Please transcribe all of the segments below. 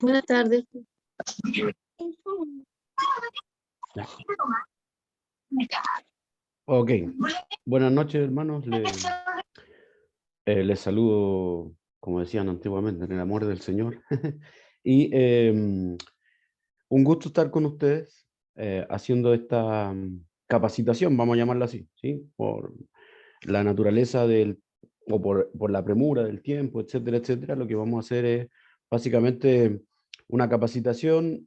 Buenas tardes. Ya. Ok, buenas noches hermanos, les saludo, como decían antiguamente, en el amor del Señor. Y un gusto estar con ustedes haciendo esta capacitación, vamos a llamarla así, ¿sí? Por la naturaleza o por la premura del tiempo, etcétera, etcétera. Lo que vamos a hacer es básicamente una capacitación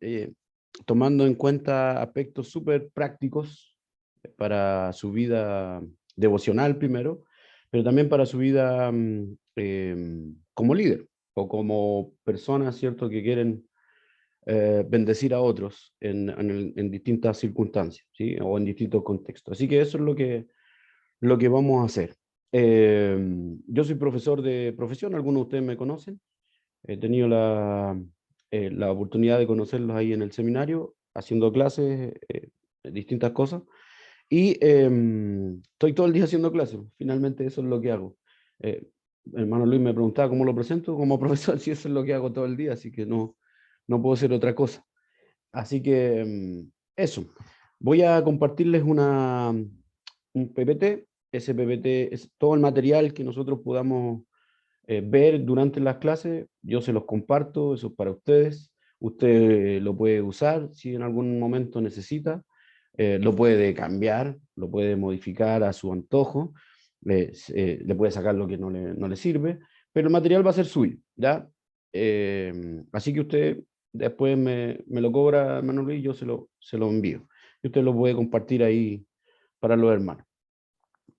tomando en cuenta aspectos súper prácticos para su vida devocional primero, pero también para su vida como líder o como personas, ¿cierto?, que quieren bendecir a otros en distintas circunstancias, ¿sí? O en distintos contextos. Así que eso es lo que vamos a hacer. Yo soy profesor de profesión, algunos de ustedes me conocen. He tenido la oportunidad de conocerlos ahí en el seminario, haciendo clases, distintas cosas. Y estoy todo el día haciendo clases. Finalmente eso es lo que hago. Hermano Luis me preguntaba cómo lo presento como profesor, si eso es lo que hago todo el día, así que no puedo hacer otra cosa. Así que eso. Voy a compartirles un PPT. Ese PPT es todo el material que nosotros podamos ver durante las clases. Yo se los comparto, eso es para ustedes. Usted lo puede usar si en algún momento necesita. Lo puede cambiar, lo puede modificar a su antojo. Le puede sacar lo que no le sirve, pero el material va a ser suyo, ¿ya? Así que usted después me lo cobra, hermano Luis, yo se lo envío. Y usted lo puede compartir ahí para los hermanos.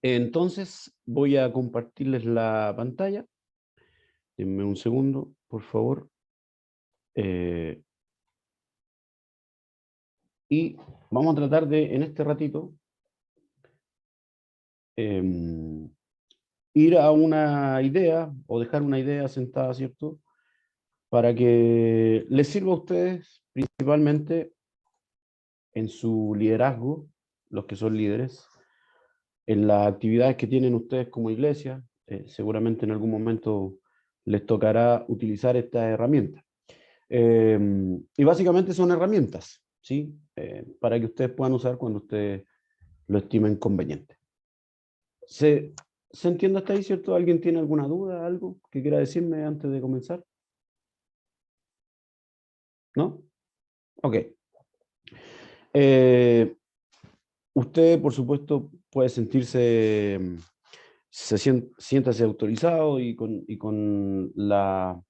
Entonces voy a compartirles la pantalla. Denme un segundo, por favor. Y vamos a tratar de, en este ratito, ir a una idea o dejar una idea sentada, ¿cierto? Para que les sirva a ustedes principalmente en su liderazgo, los que son líderes, en las actividades que tienen ustedes como iglesia. Seguramente en algún momento les tocará utilizar estas herramientas. Y básicamente son herramientas, ¿sí? Para que ustedes puedan usar cuando ustedes lo estimen conveniente. ¿Se entiende hasta ahí, cierto? ¿Alguien tiene alguna duda, algo que quiera decirme antes de comenzar? ¿No? Ok. Usted, por supuesto, puede sentirse, siéntase autorizado y con la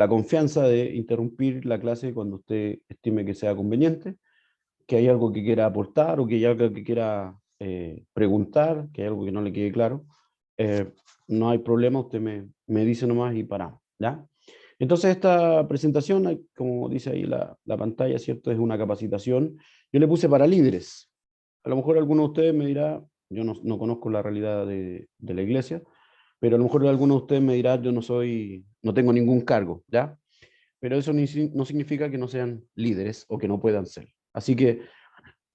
confianza de interrumpir la clase cuando usted estime que sea conveniente, que hay algo que quiera aportar o que hay algo que quiera preguntar, que hay algo que no le quede claro. No hay problema, usted me dice nomás y paramos, ¿ya? Entonces esta presentación, como dice ahí la pantalla, ¿cierto? Es una capacitación. Yo le puse para líderes. A lo mejor alguno de ustedes me dirá, yo no conozco la realidad de la iglesia, pero a lo mejor alguno de ustedes me dirá, yo no tengo ningún cargo, ¿ya? Pero eso no significa que no sean líderes o que no puedan ser. Así que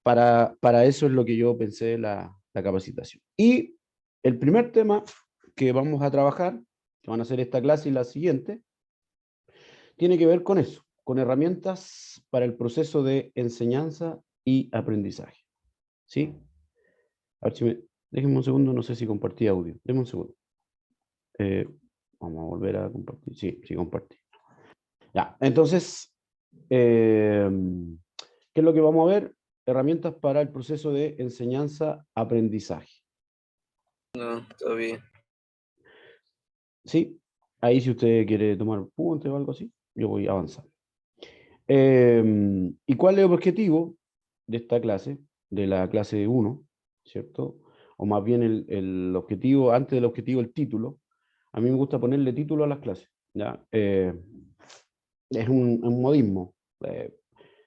para eso es lo que yo pensé la capacitación. Y el primer tema que vamos a trabajar, que van a hacer esta clase y la siguiente, tiene que ver con eso, con herramientas para el proceso de enseñanza y aprendizaje. ¿Sí? A ver si déjenme un segundo, no sé si compartí audio. Déjenme un segundo. Vamos a volver a compartir. Sí, compartí. Ya, entonces, ¿qué es lo que vamos a ver? Herramientas para el proceso de enseñanza-aprendizaje. No, todo bien. Sí, ahí si usted quiere tomar puntos o algo así, yo voy a avanzar. ¿Y cuál es el objetivo de esta clase, de la clase 1, ¿cierto? O más bien el objetivo, antes del objetivo, el título. A mí me gusta ponerle título a las clases, ¿ya? Es un modismo.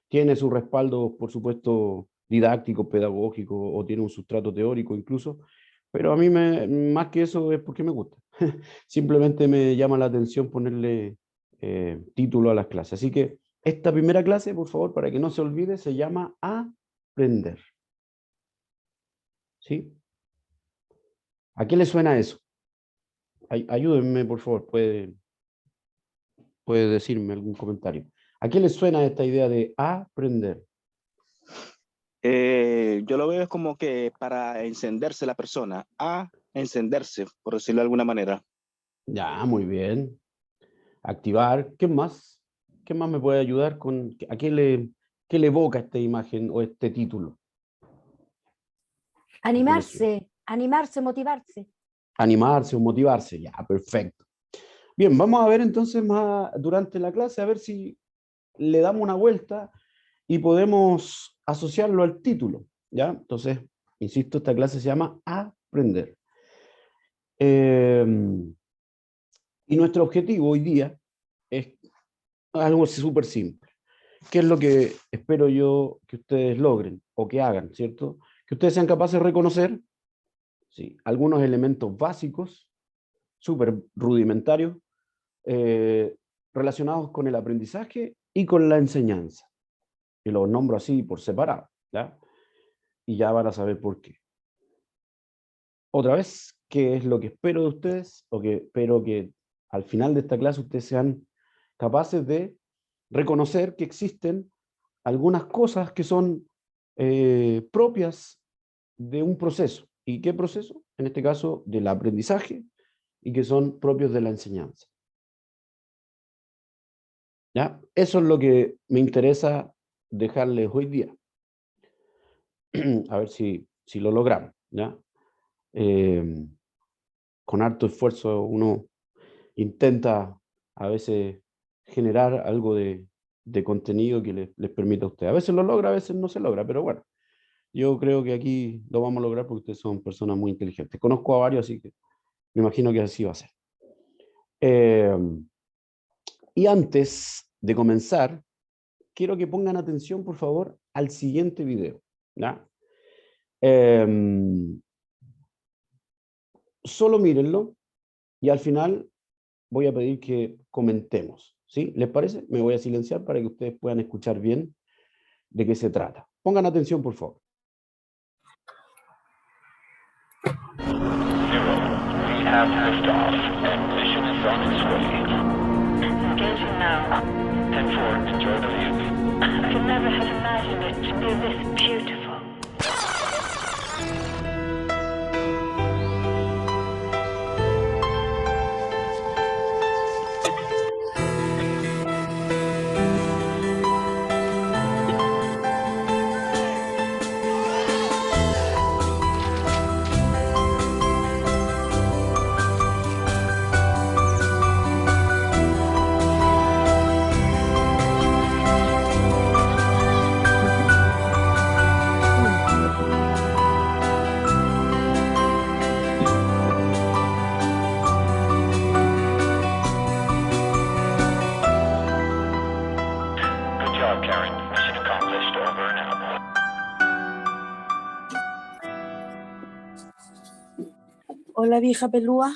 Tiene su respaldo, por supuesto, didáctico, pedagógico, o tiene un sustrato teórico incluso, pero a mí más que eso es porque me gusta. Simplemente me llama la atención ponerle título a las clases. Así que esta primera clase, por favor, para que no se olvide, se llama Aprender. ¿Sí? ¿A qué le suena eso? Ayúdenme, por favor. puede decirme algún comentario. ¿A qué les suena esta idea de aprender? Yo lo veo como que para encenderse la persona, a encenderse, por decirlo de alguna manera. Ya, muy bien. Activar. ¿Qué más? ¿Qué más me puede ayudar con... ¿A qué le evoca esta imagen o este título? Animarse, animarse, motivarse. Animarse o motivarse. Ya, perfecto. Bien, vamos a ver entonces más durante la clase, a ver si le damos una vuelta y podemos asociarlo al título, ¿ya? Entonces, insisto, esta clase se llama Aprender. Y nuestro objetivo hoy día es algo súper simple. ¿Qué es lo que espero yo que ustedes logren o que hagan, ¿cierto? Que ustedes sean capaces de reconocer, sí, algunos elementos básicos, súper rudimentarios, eh, relacionados con el aprendizaje y con la enseñanza. Y los nombro así por separado, ¿ya? Y ya van a saber por qué. Otra vez, ¿qué es lo que espero de ustedes? O que espero que al final de esta clase ustedes sean capaces de reconocer que existen algunas cosas que son propias de un proceso. ¿Y qué proceso? En este caso, del aprendizaje y que son propios de la enseñanza. ¿Ya? Eso es lo que me interesa dejarles hoy día. A ver si lo logramos, ¿ya? Con harto esfuerzo uno intenta a veces generar algo de contenido que les permita a ustedes. A veces lo logra, a veces no se logra, pero bueno, yo creo que aquí lo vamos a lograr porque ustedes son personas muy inteligentes. Conozco a varios, así que me imagino que así va a ser. Y antes de comenzar, quiero que pongan atención, por favor, al siguiente video, ¿ya? Solo mírenlo y al final voy a pedir que comentemos, ¿sí? ¿Les parece? Me voy a silenciar para que ustedes puedan escuchar bien de qué se trata. Pongan atención, por favor. We have liftoff, and mission is on its way. Engaging now. 10-4, enjoy the view. I could never have imagined it to be this beautiful. Good job, Karen. Mission accomplished. Over and out. Hola, vieja pelúa.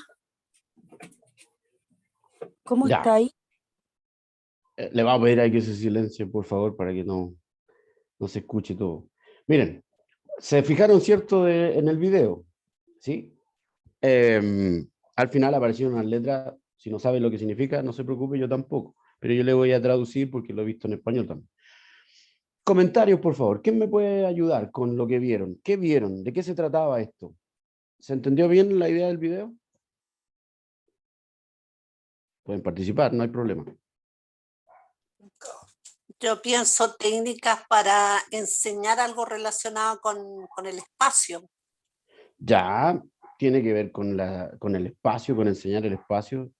¿Cómo Ya. está ahí? Le vamos a pedir a que se silencie, por favor, para que no se escuche todo. Miren, se fijaron, ¿cierto?, en el video, ¿sí? Al final aparecieron unas letras, si no saben lo que significa, no se preocupe, yo tampoco, pero yo le voy a traducir porque lo he visto en español también. Comentarios, por favor. ¿Quién me puede ayudar con lo que vieron? ¿Qué vieron? ¿De qué se trataba esto? ¿Se entendió bien la idea del video? Pueden participar, no hay problema. Yo pienso técnicas para enseñar algo relacionado con el espacio. Ya tiene que ver con el espacio, con enseñar el espacio.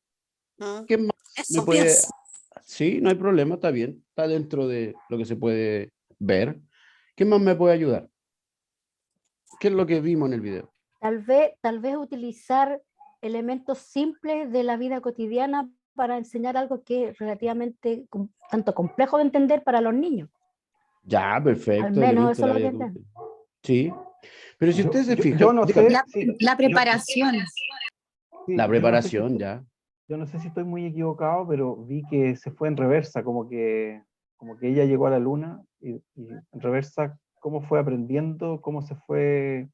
¿Mm? ¿Qué más me Eso puede...? pienso. Sí, no hay problema, está bien. Está dentro de lo que se puede ver. ¿Qué más me puede ayudar? ¿Qué es lo que vimos en el video? Tal vez utilizar elementos simples de la vida cotidiana para enseñar algo que es relativamente tanto complejo de entender para los niños. Ya, perfecto. Al menos elemento eso de la lo vida entienden. cotidiana. Sí. Pero si ustedes se fijan... Yo no dígame. sé. Sí, La preparación. sí, La yo no sé preparación, si- ya. Yo no sé si estoy muy equivocado, pero vi que se fue en reversa, como que ella llegó a la luna y en reversa, cómo fue aprendiendo, cómo se fue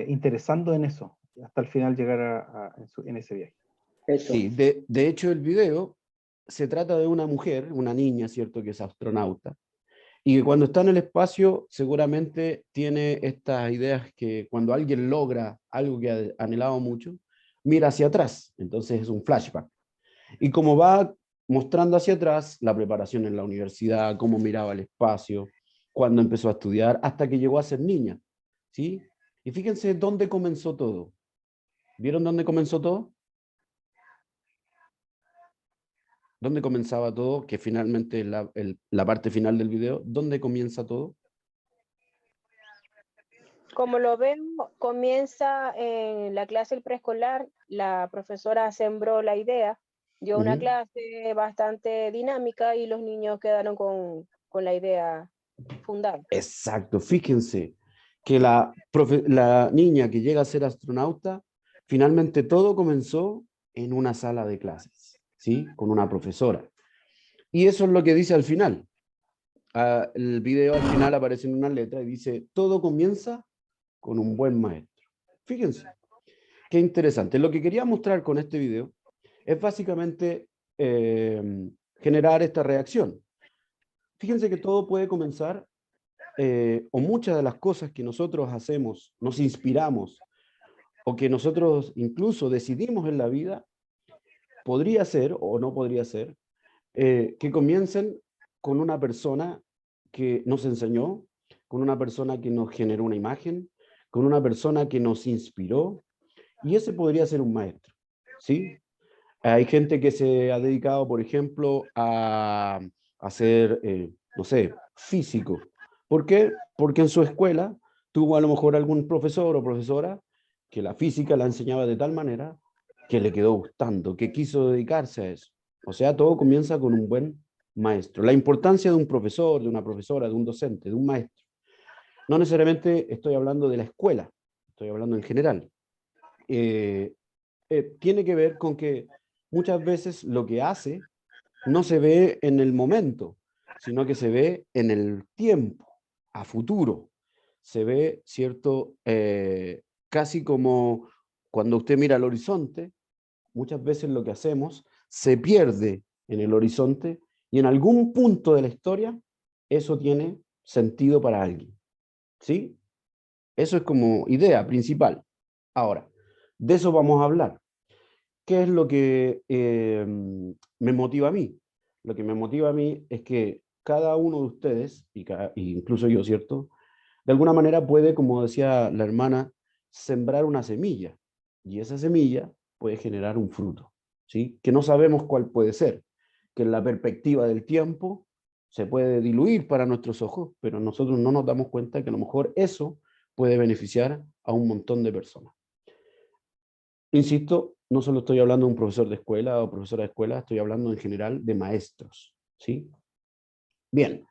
interesando en eso, hasta el final llegar en ese viaje. Sí, de hecho el video se trata de una mujer, una niña, ¿cierto?, que es astronauta, y que cuando está en el espacio seguramente tiene estas ideas que cuando alguien logra algo que ha anhelado mucho, mira hacia atrás, entonces es un flashback. Y como va mostrando hacia atrás la preparación en la universidad, cómo miraba el espacio, cuando empezó a estudiar, hasta que llegó a ser niña, ¿sí? Y fíjense dónde comenzó todo. ¿Vieron dónde comenzó todo? ¿Dónde comenzaba todo? Que finalmente es la parte final del video. ¿Dónde comienza todo? Como lo vemos, comienza en la clase del preescolar, la profesora sembró la idea, dio una Ujú. clase bastante dinámica y los niños quedaron con la idea fundada. Exacto, fíjense que la niña que llega a ser astronauta, finalmente todo comenzó en una sala de clases, ¿sí? Con una profesora. Y eso es lo que dice al final. El video al final aparece en una letra y dice, todo comienza con un buen maestro. Fíjense, qué interesante. Lo que quería mostrar con este video es básicamente generar esta reacción. Fíjense que todo puede comenzar, o muchas de las cosas que nosotros hacemos, nos inspiramos, o que nosotros incluso decidimos en la vida, podría ser o no podría ser, que comiencen con una persona que nos enseñó, con una persona que nos generó una imagen, con una persona que nos inspiró, y ese podría ser un maestro, ¿sí? Hay gente que se ha dedicado, por ejemplo, a ser, no sé, físico. ¿Por qué? Porque en su escuela tuvo a lo mejor algún profesor o profesora que la física la enseñaba de tal manera que le quedó gustando, que quiso dedicarse a eso. O sea, todo comienza con un buen maestro. La importancia de un profesor, de una profesora, de un docente, de un maestro. No necesariamente estoy hablando de la escuela, estoy hablando en general. Tiene que ver con que muchas veces lo que hace no se ve en el momento, sino que se ve en el tiempo, a futuro. Se ve, ¿cierto? Casi como cuando usted mira al horizonte, muchas veces lo que hacemos se pierde en el horizonte y en algún punto de la historia eso tiene sentido para alguien. ¿Sí? Eso es como idea principal. Ahora, de eso vamos a hablar. ¿Qué es lo que me motiva a mí? Lo que me motiva a mí es que cada uno de ustedes, incluso yo, ¿cierto? De alguna manera puede, como decía la hermana, sembrar una semilla. Y esa semilla puede generar un fruto, ¿sí? Que no sabemos cuál puede ser. Que en la perspectiva del tiempo se puede diluir para nuestros ojos, pero nosotros no nos damos cuenta que a lo mejor eso puede beneficiar a un montón de personas. Insisto, no solo estoy hablando de un profesor de escuela o profesora de escuela, estoy hablando en general de maestros, ¿sí? Bien,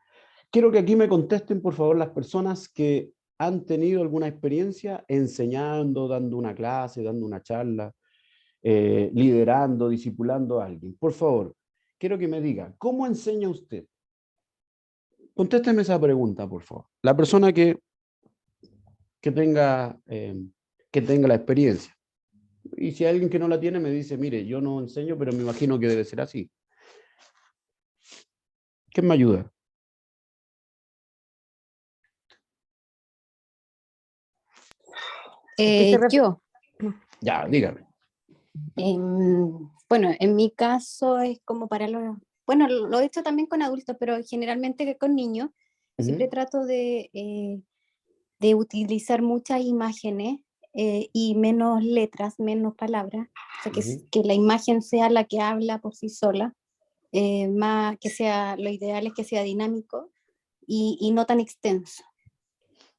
quiero que aquí me contesten, por favor, las personas que han tenido alguna experiencia enseñando, dando una clase, dando una charla, liderando, discipulando a alguien. Por favor, quiero que me diga, ¿cómo enseña usted? Contésteme esa pregunta, por favor. La persona que tenga la experiencia. Y si hay alguien que no la tiene, me dice, mire, yo no enseño, pero me imagino que debe ser así. ¿Quién me ayuda? Yo, Ya, dígame. bueno, en mi caso es como para los, bueno, lo he hecho también con adultos, pero generalmente con niños, siempre trato de utilizar muchas imágenes y menos letras, menos palabras, o sea, que la imagen sea la que habla por sí sola, más que sea, lo ideal es que sea dinámico y no tan extenso.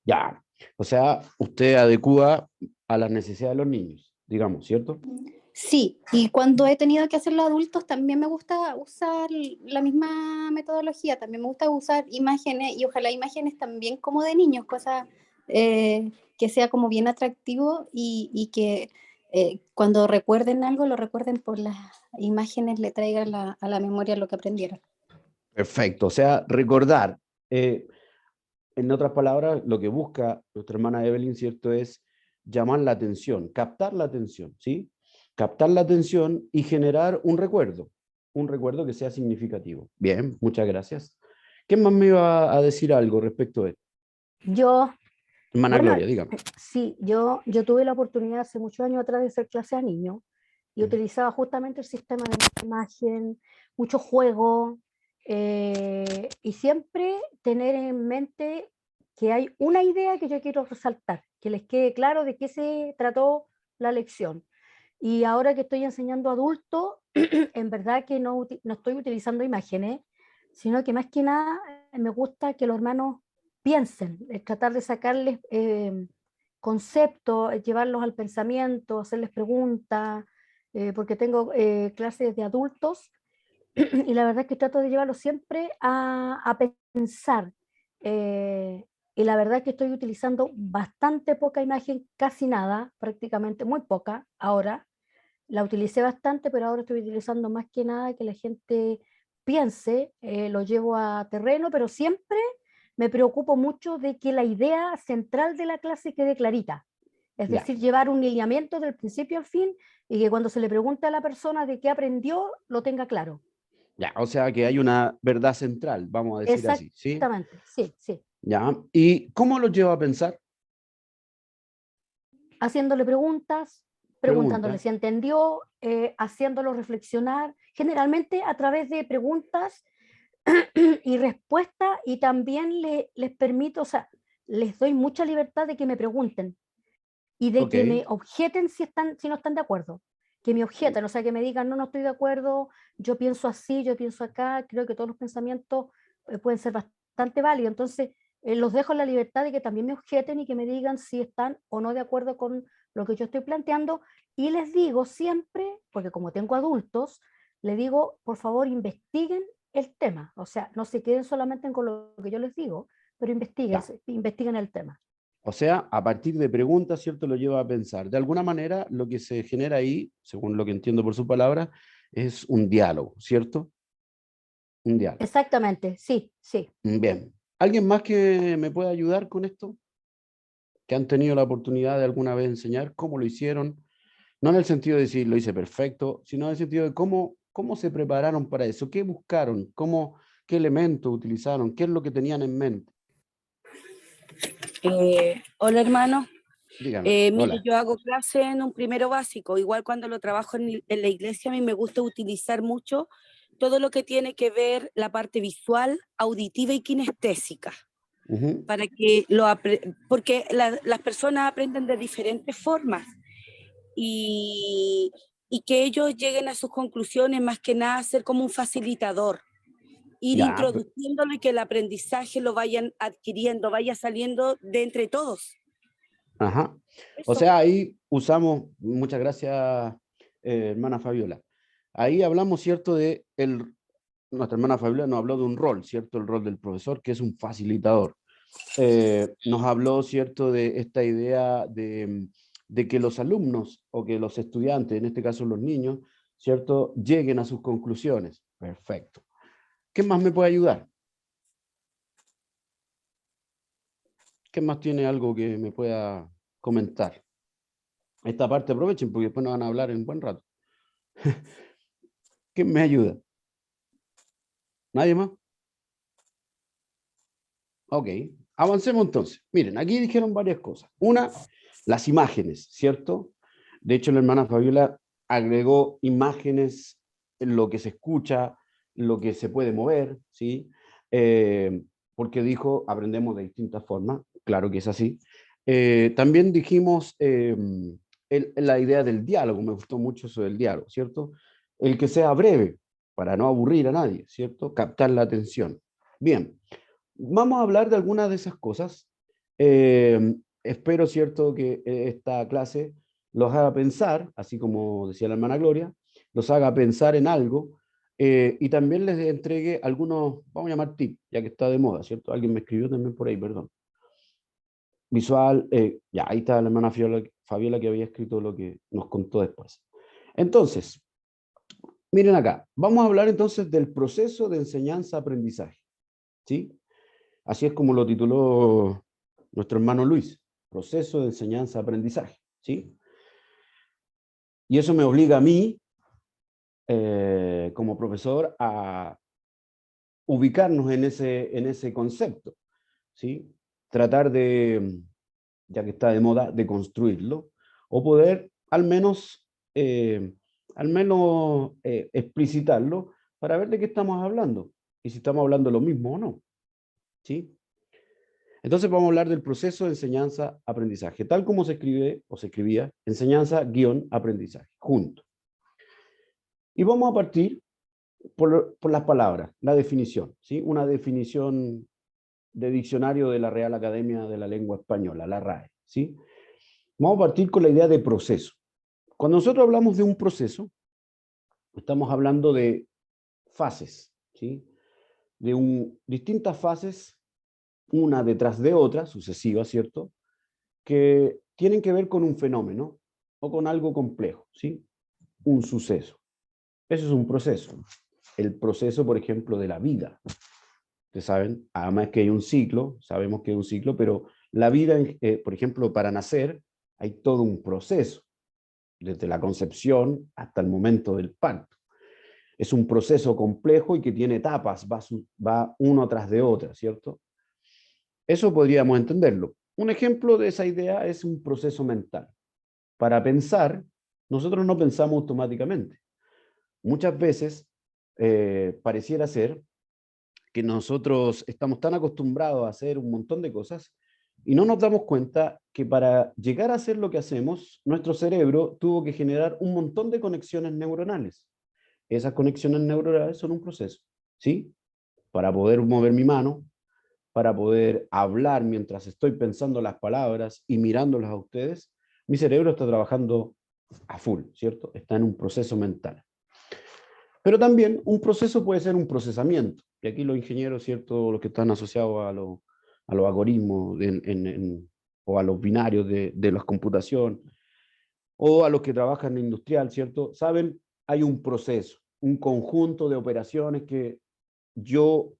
Ya, o sea, usted adecua a las necesidades de los niños, digamos, ¿cierto? Sí, y cuando he tenido que hacerlo adultos también me gusta usar la misma metodología, también me gusta usar imágenes y ojalá imágenes también como de niños, cosas que sea como bien atractivo y que cuando recuerden algo lo recuerden por las imágenes, le traigan a la memoria lo que aprendieron. Perfecto, o sea, recordar. En otras palabras, lo que busca nuestra hermana Evelyn, ¿cierto? Es llamar la atención, captar la atención, ¿sí? Captar la atención y generar un recuerdo. un recuerdo que sea significativo. Bien, muchas gracias. ¿Quién más me iba a decir algo respecto a esto? Yo, Hermana bueno, Gloria, dígame. sí, yo tuve la oportunidad hace muchos años atrás de hacer clase a niños y Ujú. utilizaba justamente el sistema de imagen, mucho juego, y siempre tener en mente que hay una idea que yo quiero resaltar, que les quede claro de qué se trató la lección. Y ahora que estoy enseñando a adultos, en verdad que no estoy utilizando imágenes, sino que más que nada me gusta que los hermanos piensen, tratar de sacarles conceptos, llevarlos al pensamiento, hacerles preguntas, porque tengo clases de adultos y la verdad es que trato de llevarlos siempre a pensar. eh, y la verdad es que estoy utilizando bastante poca imagen, casi nada, prácticamente muy poca ahora. La utilicé bastante, pero ahora estoy utilizando más que nada que la gente piense, lo llevo a terreno, pero siempre me preocupo mucho de que la idea central de la clase quede clarita. Es Ya, decir, llevar un lineamiento del principio al fin y que cuando se le pregunte a la persona de qué aprendió, lo tenga claro. ya, o sea que hay una verdad central, vamos a decir así, ¿sí? Exactamente, sí, sí. Ya, ¿y cómo los lleva a pensar? Haciéndole preguntas, preguntándole Pregunta. si entendió, haciéndolo reflexionar, generalmente a través de preguntas y respuestas, y también les permito, o sea, les doy mucha libertad de que me pregunten y de Ok, que me objeten si no están de acuerdo. Que me objeten, o sea, que me digan, no, no estoy de acuerdo, yo pienso así, yo pienso acá, creo que todos los pensamientos pueden ser bastante válidos. Entonces, los dejo en la libertad de que también me objeten y que me digan si están o no de acuerdo con lo que yo estoy planteando. Y les digo siempre, porque como tengo adultos, les digo, por favor, investiguen el tema. O sea, no se queden solamente con lo que yo les digo, pero investiguen, ya. investiguen el tema. O sea, a partir de preguntas, ¿cierto? Lo lleva a pensar. De alguna manera, lo que se genera ahí, según lo que entiendo por su palabra, es un diálogo, ¿cierto? Un diálogo. Exactamente, sí, sí. Bien. ¿Alguien más que me pueda ayudar con esto? ¿Que han tenido la oportunidad de alguna vez enseñar cómo lo hicieron? No en el sentido de decir lo hice perfecto, sino en el sentido de cómo se prepararon para eso, qué buscaron, qué elementos utilizaron, qué es lo que tenían en mente. Hola hermano, Dígame. mire, Hola. yo hago clase en un primero básico, igual cuando lo trabajo en la iglesia, a mí me gusta utilizar mucho todo lo que tiene que ver la parte visual, auditiva y kinestésica, Ujú. para que porque las personas aprenden de diferentes formas y que ellos lleguen a sus conclusiones, más que nada ser como un facilitador, ir Ya, introduciéndolo y que el aprendizaje lo vayan adquiriendo, vaya saliendo de entre todos. ajá. O Eso. sea, ahí usamos, muchas gracias, hermana Fabiola. Ahí hablamos, ¿cierto? Nuestra hermana Fabiola nos habló de un rol, ¿cierto? El rol del profesor, que es un facilitador. Nos habló, ¿cierto? De esta idea de que los alumnos o que los estudiantes, en este caso los niños, ¿cierto? Lleguen a sus conclusiones. Perfecto. ¿Qué más me puede ayudar? ¿Qué más tiene algo que me pueda comentar? Esta parte aprovechen porque después nos van a hablar en buen rato. ¿Quién me ayuda? ¿Nadie más? Ok, avancemos entonces. Miren, aquí dijeron varias cosas. Una, las imágenes, ¿cierto? De hecho, la hermana Fabiola agregó imágenes, en lo que se escucha, lo que se puede mover, ¿sí? Porque dijo, aprendemos de distintas formas, claro que es así. También dijimos la idea del diálogo, me gustó mucho eso del diálogo, ¿cierto? El que sea breve, para no aburrir a nadie, ¿cierto? Captar la atención. Bien, vamos a hablar de algunas de esas cosas. Espero, ¿cierto?, que esta clase los haga pensar, así como decía la hermana Gloria, los haga pensar en algo y también les entregue algunos, vamos a llamar tips, ya que está de moda, ¿cierto? Alguien me escribió también por ahí, perdón. Visual, ya, ahí está la hermana Fabiola que había escrito lo que nos contó después. Entonces, miren acá, vamos a hablar entonces del proceso de enseñanza-aprendizaje, ¿sí? Así es como lo tituló nuestro hermano Luis, proceso de enseñanza-aprendizaje, ¿sí? Y eso me obliga a mí como profesor a ubicarnos en ese concepto, ¿sí? Tratar de, ya que está de moda, de construirlo, o poder al menos explicitarlo para ver de qué estamos hablando, y si estamos hablando lo mismo o no, ¿sí? Entonces vamos a hablar del proceso de enseñanza-aprendizaje, tal como se escribe o se escribía, enseñanza-aprendizaje, junto. Y vamos a partir por las palabras, la definición, ¿sí? Una definición de diccionario de la Real Academia de la Lengua Española, la RAE, ¿sí? Vamos a partir con la idea de proceso. Cuando nosotros hablamos de un proceso, estamos hablando de fases, ¿sí? De distintas fases, una detrás de otra, sucesivas, ¿cierto? Que tienen que ver con un fenómeno o con algo complejo, ¿sí? Un suceso. Eso es un proceso. El proceso, por ejemplo, de la vida. Ustedes saben, además que hay un ciclo, sabemos que hay un ciclo, pero la vida, por ejemplo, para nacer, hay todo un proceso, desde la concepción hasta el momento del parto. Es un proceso complejo y que tiene etapas, va uno tras de otra, ¿cierto? Eso podríamos entenderlo. Un ejemplo de esa idea es un proceso mental. Para pensar, nosotros no pensamos automáticamente. Muchas veces pareciera ser que nosotros estamos tan acostumbrados a hacer un montón de cosas y no nos damos cuenta que para llegar a hacer lo que hacemos, nuestro cerebro tuvo que generar un montón de conexiones neuronales. Esas conexiones neuronales son un proceso, ¿sí? Para poder mover mi mano, para poder hablar mientras estoy pensando las palabras y mirándolas a ustedes, mi cerebro está trabajando a full, ¿cierto? Está en un proceso mental. Pero también un proceso puede ser un procesamiento. Y aquí los ingenieros, ¿cierto? Los que están asociados a los algoritmos o a los binarios de la computación, o a los que trabajan en industrial, ¿cierto? Saben, hay un proceso, un conjunto de operaciones que yo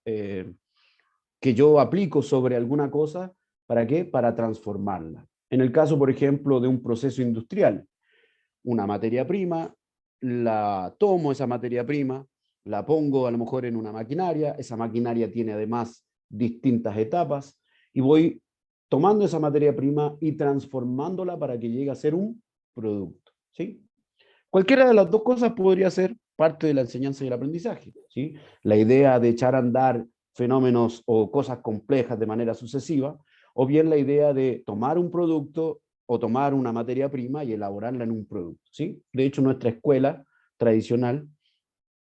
aplico sobre alguna cosa. ¿Para qué? Para transformarla. En el caso, por ejemplo, de un proceso industrial, una materia prima, la tomo esa materia prima, la pongo a lo mejor en una maquinaria, esa maquinaria tiene además distintas etapas, y voy tomando esa materia prima y transformándola para que llegue a ser un producto, ¿sí? Cualquiera de las dos cosas podría ser parte de la enseñanza y el aprendizaje, ¿sí? La idea de echar a andar fenómenos o cosas complejas de manera sucesiva, o bien la idea de tomar un producto o tomar una materia prima y elaborarla en un producto, ¿sí? De hecho, nuestra escuela tradicional,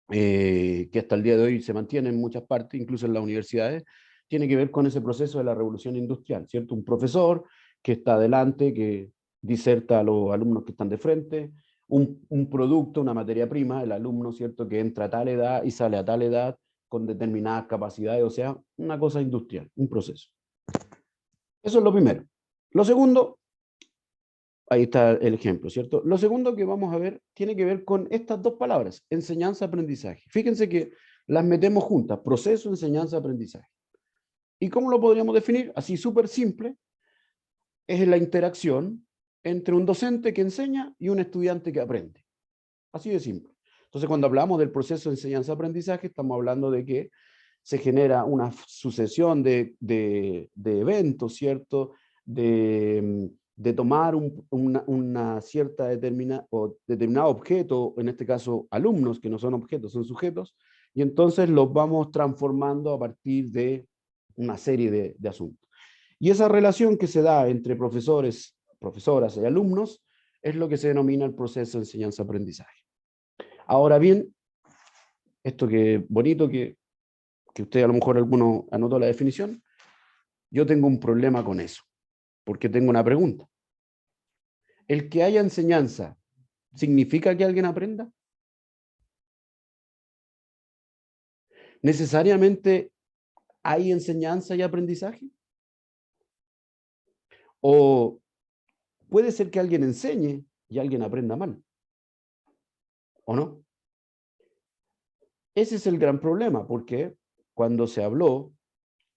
que hasta el día de hoy se mantiene en muchas partes, incluso en las universidades, tiene que ver con ese proceso de la revolución industrial, ¿cierto? Un profesor que está adelante, que diserta a los alumnos que están de frente, un producto, una materia prima, el alumno, ¿cierto?, que entra a tal edad y sale a tal edad con determinadas capacidades, o sea, una cosa industrial, un proceso. Eso es lo primero. Lo segundo, ahí está el ejemplo, ¿cierto? Lo segundo que vamos a ver tiene que ver con estas dos palabras, enseñanza-aprendizaje. Fíjense que las metemos juntas, proceso, enseñanza-aprendizaje. ¿Y cómo lo podríamos definir? Así súper simple, es la interacción entre un docente que enseña y un estudiante que aprende. Así de simple. Entonces, cuando hablamos del proceso de enseñanza-aprendizaje, estamos hablando de que se genera una sucesión de eventos, ¿cierto? De tomar una cierta determinado objeto, en este caso alumnos, que no son objetos, son sujetos, y entonces los vamos transformando a partir de una serie de asuntos. Y esa relación que se da entre profesores, profesoras y alumnos es lo que se denomina el proceso de enseñanza-aprendizaje. Ahora bien, esto que bonito que usted a lo mejor alguno anotó la definición, yo tengo un problema con eso, porque tengo una pregunta. ¿El que haya enseñanza significa que alguien aprenda? ¿Necesariamente hay enseñanza y aprendizaje? ¿O puede ser que alguien enseñe y alguien aprenda mal? ¿O no? Ese es el gran problema, porque cuando se habló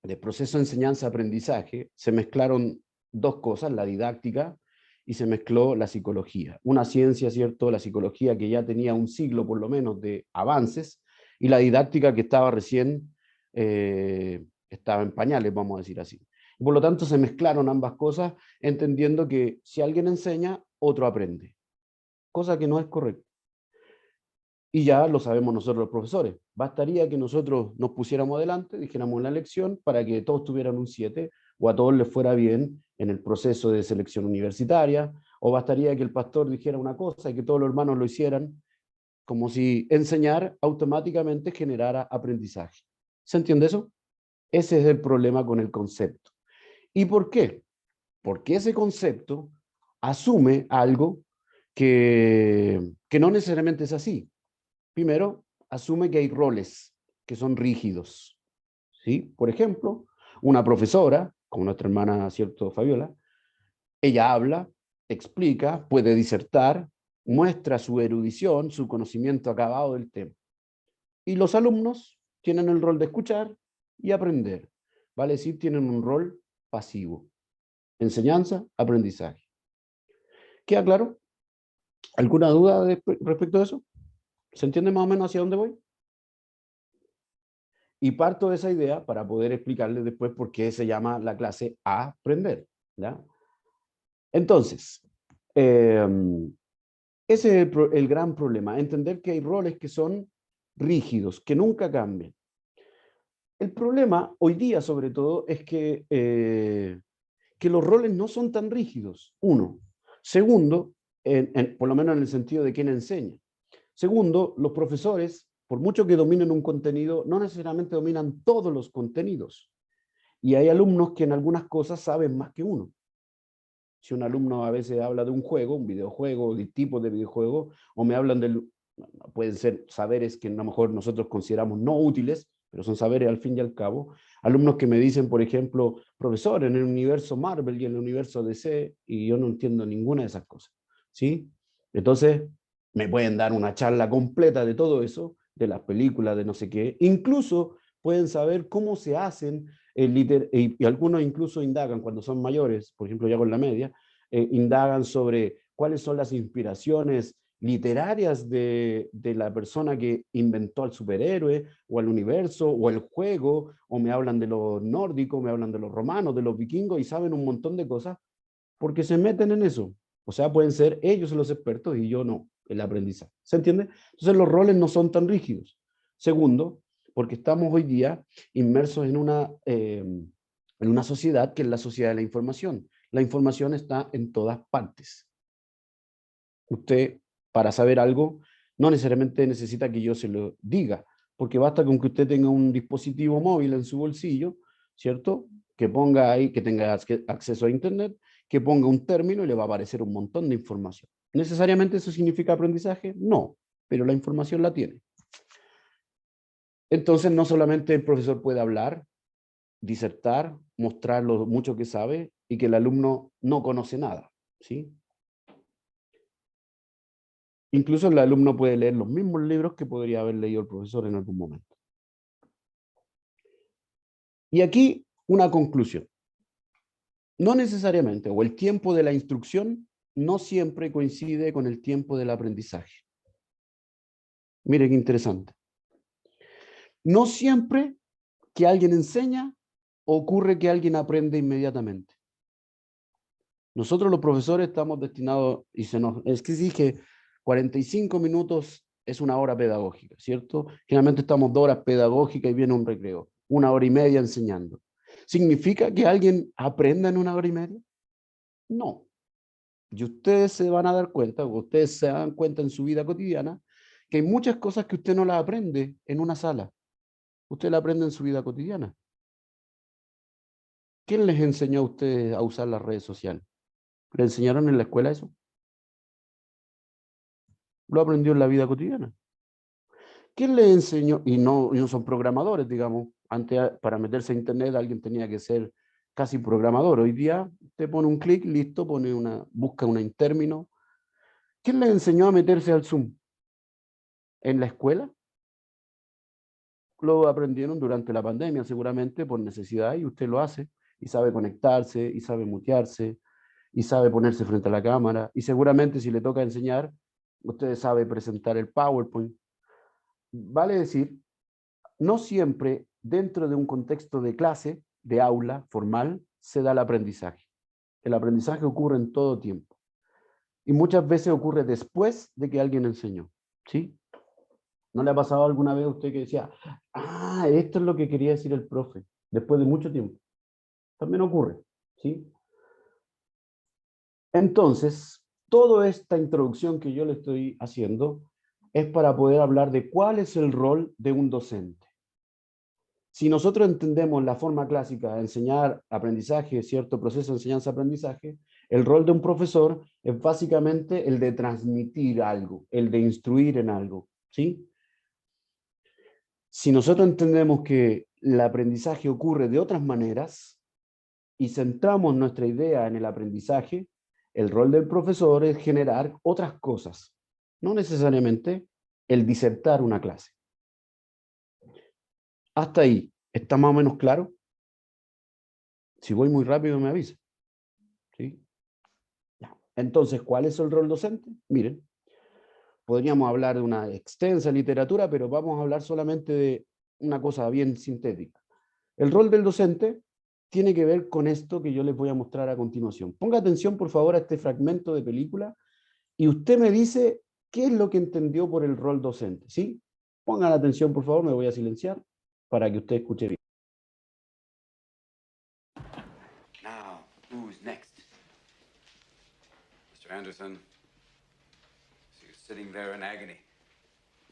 de proceso de enseñanza-aprendizaje, se mezclaron dos cosas, la didáctica y se mezcló la psicología. Una ciencia, ¿cierto? La psicología que ya tenía un siglo por lo menos de avances, y la didáctica que estaba recién, estaba en pañales, vamos a decir así. Por lo tanto, se mezclaron ambas cosas, entendiendo que si alguien enseña, otro aprende. Cosa que no es correcta. Y ya lo sabemos nosotros los profesores. Bastaría que nosotros nos pusiéramos adelante, dijéramos la lección, para que todos tuvieran un 7, o a todos les fuera bien en el proceso de selección universitaria, o bastaría que el pastor dijera una cosa y que todos los hermanos lo hicieran, como si enseñar automáticamente generara aprendizaje. ¿Se entiende eso? Ese es el problema con el concepto. ¿Y por qué? Porque ese concepto asume algo que no necesariamente es así. Primero, asume que hay roles que son rígidos, ¿sí? Por ejemplo, una profesora, como nuestra hermana, ¿cierto?, Fabiola, ella habla, explica, puede disertar, muestra su erudición, su conocimiento acabado del tema. Y los alumnos tienen el rol de escuchar y aprender. Vale decir, tienen un rol pasivo. Enseñanza, aprendizaje. ¿Queda claro? ¿Alguna duda respecto a eso? ¿Se entiende más o menos hacia dónde voy? Y parto de esa idea para poder explicarles después por qué se llama la clase Aprender, ¿ya? Entonces, ese es el gran problema, entender que hay roles que son rígidos, que nunca cambian. El problema hoy día, sobre todo, es que los roles no son tan rígidos, uno. Segundo, por lo menos en el sentido de quién enseña. Segundo, los profesores, por mucho que dominen un contenido, no necesariamente dominan todos los contenidos. Y hay alumnos que en algunas cosas saben más que uno. Si un alumno a veces habla de un juego, un videojuego, de tipo de videojuego, o me hablan de, pueden ser saberes que a lo mejor nosotros consideramos no útiles, pero son saberes al fin y al cabo. Alumnos que me dicen, por ejemplo, profesor, en el universo Marvel y en el universo DC, y yo no entiendo ninguna de esas cosas, ¿sí? Entonces, me pueden dar una charla completa de todo eso, de las películas, de no sé qué. Incluso pueden saber cómo se hacen, y algunos incluso indagan cuando son mayores, por ejemplo ya con la media, indagan sobre cuáles son las inspiraciones literarias de la persona que inventó al superhéroe, o al universo, o el juego, o me hablan de los nórdicos, me hablan de los romanos, de los vikingos, y saben un montón de cosas, porque se meten en eso. O sea, pueden ser ellos los expertos y yo no, el aprendizaje. ¿Se entiende? Entonces los roles no son tan rígidos. Segundo, porque estamos hoy día inmersos en una sociedad que es la sociedad de la información. La información está en todas partes. Usted, para saber algo, no necesariamente necesita que yo se lo diga, porque basta con que usted tenga un dispositivo móvil en su bolsillo, ¿cierto? Que ponga ahí, que tenga acceso a Internet, que ponga un término y le va a aparecer un montón de información. ¿Necesariamente eso significa aprendizaje? No, pero la información la tiene. Entonces, no solamente el profesor puede hablar, disertar, mostrar lo mucho que sabe y que el alumno no conoce nada, ¿sí? Incluso el alumno puede leer los mismos libros que podría haber leído el profesor en algún momento. Y aquí una conclusión. No necesariamente, o el tiempo de la instrucción no siempre coincide con el tiempo del aprendizaje. Mire qué interesante. No siempre que alguien enseña ocurre que alguien aprende inmediatamente. Nosotros los profesores estamos destinados, es que dije, 45 minutos es una hora pedagógica, ¿cierto? Generalmente estamos 2 horas pedagógicas y viene un recreo, 1 hora y media enseñando. ¿Significa que alguien aprenda en 1 hora y media? No. Y ustedes se van a dar cuenta, o ustedes se dan cuenta en su vida cotidiana, que hay muchas cosas que usted no las aprende en una sala. Usted las aprende en su vida cotidiana. ¿Quién les enseñó a ustedes a usar las redes sociales? ¿Le enseñaron en la escuela eso? Lo aprendió en la vida cotidiana. ¿Quién le enseñó? Y no son programadores, digamos. Antes, para meterse a internet, alguien tenía que ser casi programador. Hoy día, te pone un clic, listo, busca un término. ¿Quién le enseñó a meterse al Zoom? ¿En la escuela? Lo aprendieron durante la pandemia, seguramente, por necesidad, y usted lo hace, y sabe conectarse, y sabe mutearse, y sabe ponerse frente a la cámara, y seguramente si le toca enseñar, usted sabe presentar el PowerPoint. Vale decir, no siempre dentro de un contexto de clase, de aula formal, se da el aprendizaje. El aprendizaje ocurre en todo tiempo. Y muchas veces ocurre después de que alguien enseñó. ¿Sí? ¿No le ha pasado alguna vez a usted que decía, ah, esto es lo que quería decir el profe, después de mucho tiempo? También ocurre. ¿Sí? Entonces, toda esta introducción que yo le estoy haciendo es para poder hablar de cuál es el rol de un docente. Si nosotros entendemos la forma clásica de enseñar aprendizaje, cierto proceso de enseñanza-aprendizaje, el rol de un profesor es básicamente el de transmitir algo, el de instruir en algo, ¿sí? Si nosotros entendemos que el aprendizaje ocurre de otras maneras y centramos nuestra idea en el aprendizaje, el rol del profesor es generar otras cosas, no necesariamente el disertar una clase. Hasta ahí, ¿está más o menos claro? Si voy muy rápido me avisa. ¿Sí? Entonces, ¿cuál es el rol docente? Miren, podríamos hablar de una extensa literatura, pero vamos a hablar solamente de una cosa bien sintética. El rol del docente tiene que ver con esto que yo les voy a mostrar a continuación. Ponga atención, por favor, a este fragmento de película y usted me dice qué es lo que entendió por el rol docente. ¿Sí? Pongan atención, por favor, me voy a silenciar para que usted escuche bien. Now, who's next? Mr. Anderson. So you're sitting there in agony.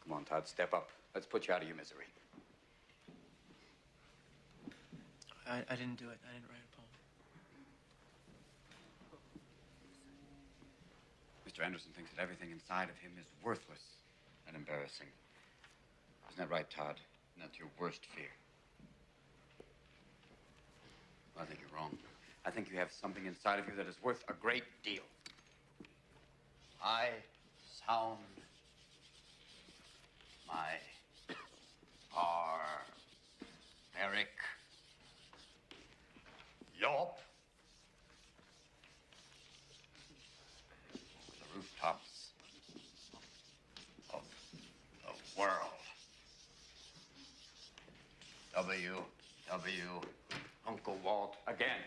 Come on, Todd, step up. Let's put you out of your misery. I didn't do it. I didn't write a poem. Mr. Anderson thinks that everything inside of him is worthless and embarrassing. Isn't that right, Todd? And that's your worst fear. Well, I think you're wrong. I think you have something inside of you that is worth a great deal. I sound my barbaric yelp to the rooftops of the world. W. Uncle Walt again.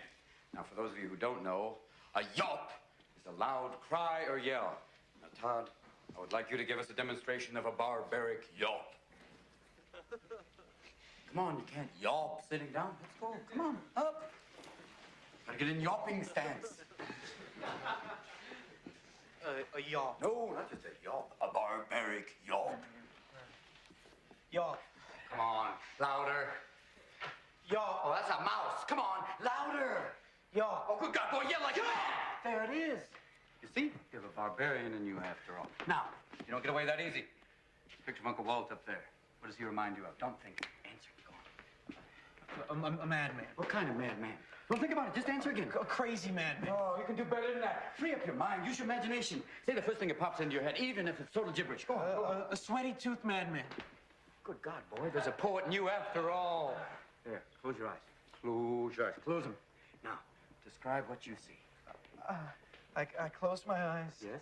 Now, for those of you who don't know, a yelp is a loud cry or yell. Now, Todd, I would like you to give us a demonstration of a barbaric yelp. Come on, you can't yelp sitting down. Let's go. Come on, up. Gotta get in yelping stance. A yelp. No, not just a yelp. A barbaric yelp. Yelp. Come on, louder. Yelp. Oh, that's a mouse. Come on, louder. Yelp. Oh, good God, boy, yell like that. There it is. You see? You have a barbarian in you after all. Now, you don't get away that easy. Picture of Uncle Walt up there. What does he remind you of? Don't think. Answer. Go on. A madman. What kind of madman? Don't think about it. Just answer again. A crazy madman. Oh, you can do better than that. Free up your mind. Use your imagination. Say the first thing that pops into your head, even if it's total gibberish. Go on. A sweaty-toothed madman. Good God, boy. There's a poet in you after all. There. Close your eyes. Close your eyes. Close them. Now, describe what you see. I close my eyes. Yes?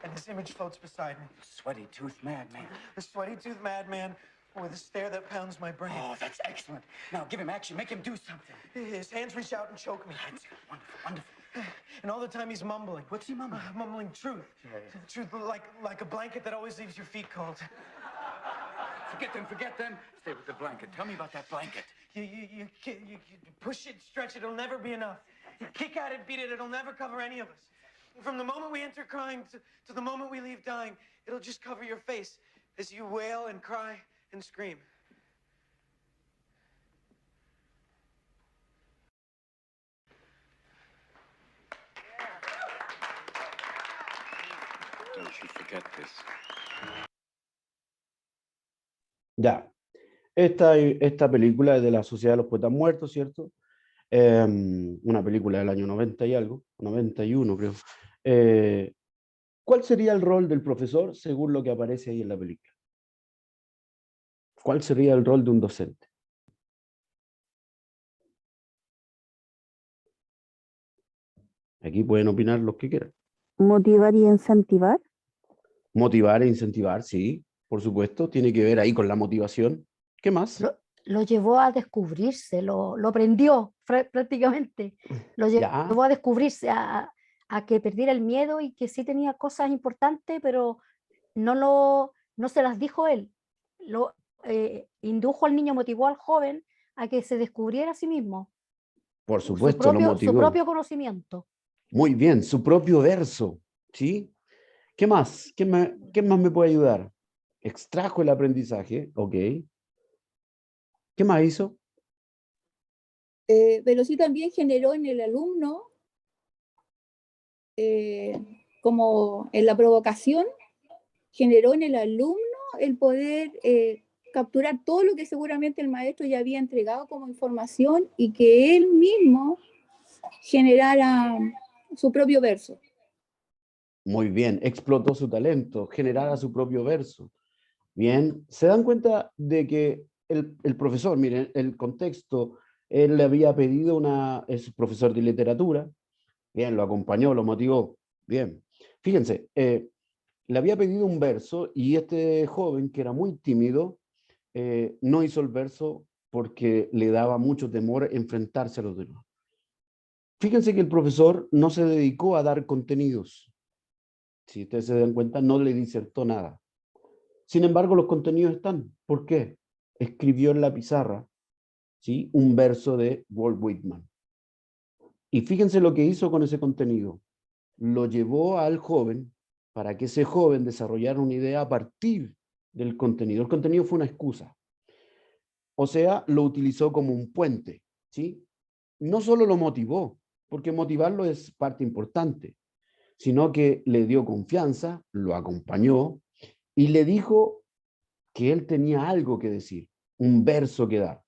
And this image floats beside me. The sweaty-toothed madman. The sweaty-toothed madman with a stare that pounds my brain. Oh, that's excellent. Now, give him action. Make him do something. His hands reach out and choke me. That's wonderful, wonderful. And all the time he's mumbling. What's he mumbling? Mumbling truth. Yeah. Truth like a blanket that always leaves your feet cold. Forget them. Stay with the blanket. Tell me about that blanket. You push it, stretch it, it'll never be enough. You kick at it, beat it, it'll never cover any of us. From the moment we enter crying to the moment we leave dying, it'll just cover your face as you wail and cry and scream. Don't you forget this. Ya, esta película es de la Sociedad de los Poetas Muertos, ¿cierto? Una película del año 90 y algo, 91 creo. ¿Cuál sería el rol del profesor según lo que aparece ahí en la película? ¿Cuál sería el rol de un docente? Aquí pueden opinar los que quieran. Motivar y incentivar. Motivar e incentivar, sí, por supuesto, tiene que ver ahí con la motivación. ¿Qué más? Lo llevó a descubrirse, lo aprendió prácticamente. Lo Ya, llevó a descubrirse, a que perdiera el miedo y que sí tenía cosas importantes, pero no se las dijo él. Lo indujo al niño, motivó al joven a que se descubriera a sí mismo, por su supuesto, lo su motivó. propio conocimiento. Muy bien, su propio verso, ¿sí? ¿Qué más? ¿Qué más me puede ayudar? Extrajo el aprendizaje, ok. ¿Qué más hizo? Pero sí también generó en el alumno, como en la provocación, generó en el alumno el poder capturar todo lo que seguramente el maestro ya había entregado como información y que él mismo generara su propio verso. Muy bien, explotó su talento, generara su propio verso. Bien, se dan cuenta de que el profesor, miren, el contexto, él le había pedido es profesor de literatura, bien, lo acompañó, lo motivó, bien. Fíjense, le había pedido un verso y este joven, que era muy tímido, no hizo el verso porque le daba mucho temor enfrentarse a los demás. Fíjense que el profesor no se dedicó a dar contenidos. Si ustedes se dan cuenta, no le disertó nada. Sin embargo, los contenidos están. ¿Por qué? Escribió en la pizarra, ¿sí?, un verso de Walt Whitman. Y fíjense lo que hizo con ese contenido. Lo llevó al joven para que ese joven desarrollara una idea a partir del contenido. El contenido fue una excusa. O sea, lo utilizó como un puente, ¿sí? No solo lo motivó, porque motivarlo es parte importante, sino que le dio confianza, lo acompañó y le dijo que él tenía algo que decir, un verso que dar.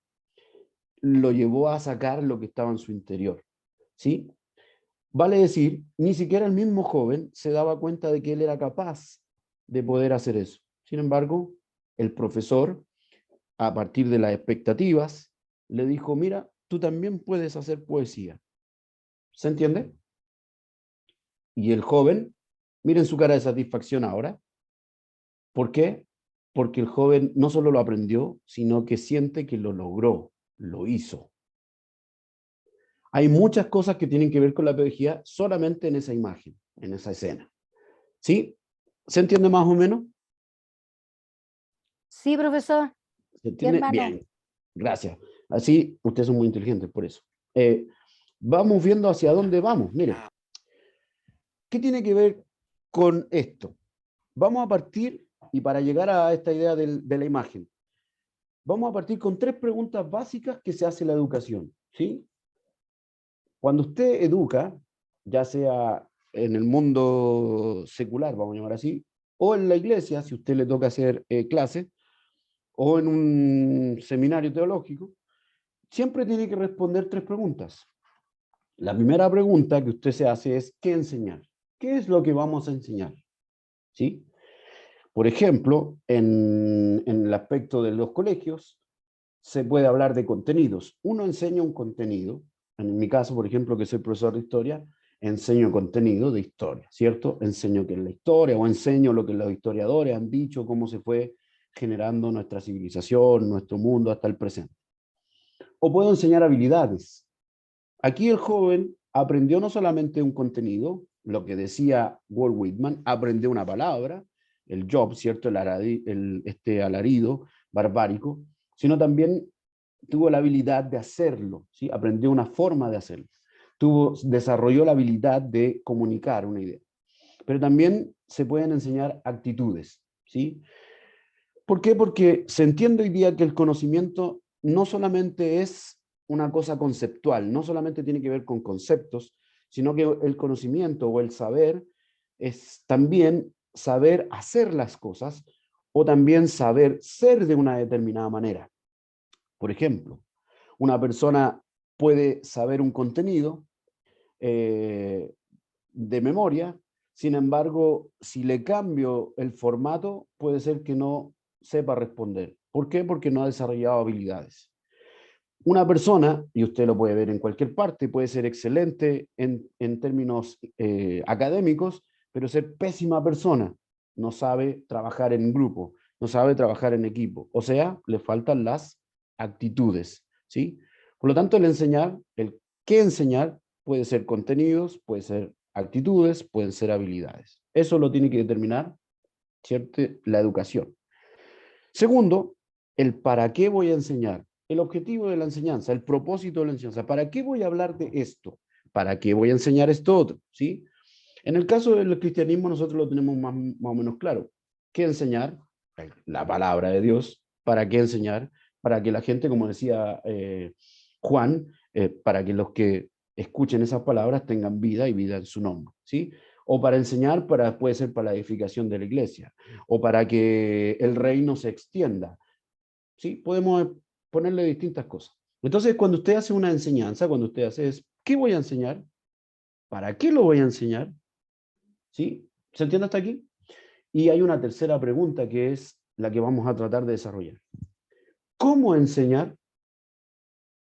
Lo llevó a sacar lo que estaba en su interior, ¿sí? Vale decir, ni siquiera el mismo joven se daba cuenta de que él era capaz de poder hacer eso. Sin embargo, el profesor, a partir de las expectativas, le dijo, mira, tú también puedes hacer poesía. ¿Se entiende? Y el joven, miren su cara de satisfacción ahora. ¿Por qué? Porque el joven no solo lo aprendió, sino que siente que lo logró, lo hizo. Hay muchas cosas que tienen que ver con la pedagogía solamente en esa imagen, en esa escena. ¿Sí? ¿Se entiende más o menos? Sí, profesor. ¿Se entiende? Bien, gracias. Así, ustedes son muy inteligentes por eso. Vamos viendo hacia dónde vamos. Miren, ¿qué tiene que ver con esto? Vamos a partir, y para llegar a esta idea de la imagen, vamos a partir con 3 preguntas básicas que se hace en la educación, ¿sí? Cuando usted educa, ya sea en el mundo secular, vamos a llamar así, o en la iglesia, si a usted le toca hacer clases, o en un seminario teológico, siempre tiene que responder 3 preguntas. La primera pregunta que usted se hace es, ¿qué enseñar? ¿Qué es lo que vamos a enseñar? ¿Sí? Por ejemplo, en el aspecto de los colegios, se puede hablar de contenidos. Uno enseña un contenido. En mi caso, por ejemplo, que soy profesor de historia, enseño contenido de historia, ¿cierto? Enseño qué es la historia, o enseño lo que los historiadores han dicho, cómo se fue generando nuestra civilización, nuestro mundo hasta el presente. O puedo enseñar habilidades. Aquí el joven aprendió no solamente un contenido, lo que decía Walt Whitman, aprendió una palabra, el job, ¿cierto? Este alarido barbárico, sino también tuvo la habilidad de hacerlo, ¿sí? Aprendió una forma de hacerlo. Desarrolló la habilidad de comunicar una idea. Pero también se pueden enseñar actitudes, ¿sí? ¿Por qué? Porque se entiende hoy día que el conocimiento no solamente es una cosa conceptual, no solamente tiene que ver con conceptos, sino que el conocimiento o el saber es también saber hacer las cosas o también saber ser de una determinada manera. Por ejemplo, una persona puede saber un contenido de memoria, sin embargo, si le cambio el formato, puede ser que no sepa responder. ¿Por qué? Porque no ha desarrollado habilidades. Una persona, y usted lo puede ver en cualquier parte, puede ser excelente en términos académicos, pero ser pésima persona. No sabe trabajar en grupo, no sabe trabajar en equipo. O sea, le faltan las actitudes, ¿sí? Por lo tanto, el qué enseñar puede ser contenidos, puede ser actitudes, pueden ser habilidades. Eso lo tiene que determinar, ¿cierto?, la educación. Segundo, el para qué voy a enseñar. El objetivo de la enseñanza, el propósito de la enseñanza. ¿Para qué voy a hablar de esto? ¿Para qué voy a enseñar esto otro? ¿Sí? En el caso del cristianismo nosotros lo tenemos más o menos claro. ¿Qué enseñar? La palabra de Dios. ¿Para qué enseñar? Para que la gente, como decía Juan, para que los que escuchen esas palabras tengan vida y vida en su nombre. ¿Sí? O para enseñar, puede ser para la edificación de la iglesia, o para que el reino se extienda. ¿Sí? Podemos ponerle distintas cosas. Entonces, cuando usted hace una enseñanza, cuando usted hace es, ¿qué voy a enseñar? ¿Para qué lo voy a enseñar? ¿Sí? ¿Se entiende hasta aquí? Y hay una tercera pregunta que es la que vamos a tratar de desarrollar. ¿Cómo enseñar?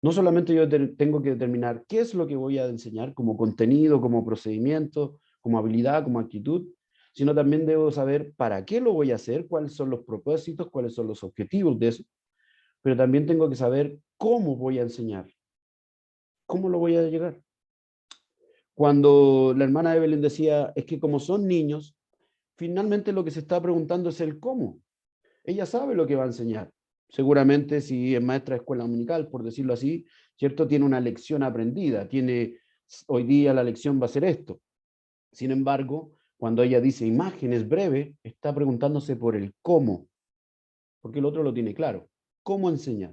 No solamente yo tengo que determinar qué es lo que voy a enseñar como contenido, como procedimiento, como habilidad, como actitud, sino también debo saber para qué lo voy a hacer, cuáles son los propósitos, cuáles son los objetivos de eso, pero también tengo que saber cómo voy a enseñar, cómo lo voy a llegar. Cuando la hermana Evelyn decía, es que como son niños, finalmente lo que se está preguntando es el cómo. Ella sabe lo que va a enseñar. Seguramente si es maestra de escuela dominical, por decirlo así, ¿cierto? Tiene una lección aprendida, hoy día la lección va a ser esto. Sin embargo, cuando ella dice imágenes breves, está preguntándose por el cómo, porque el otro lo tiene claro. ¿Cómo enseñar?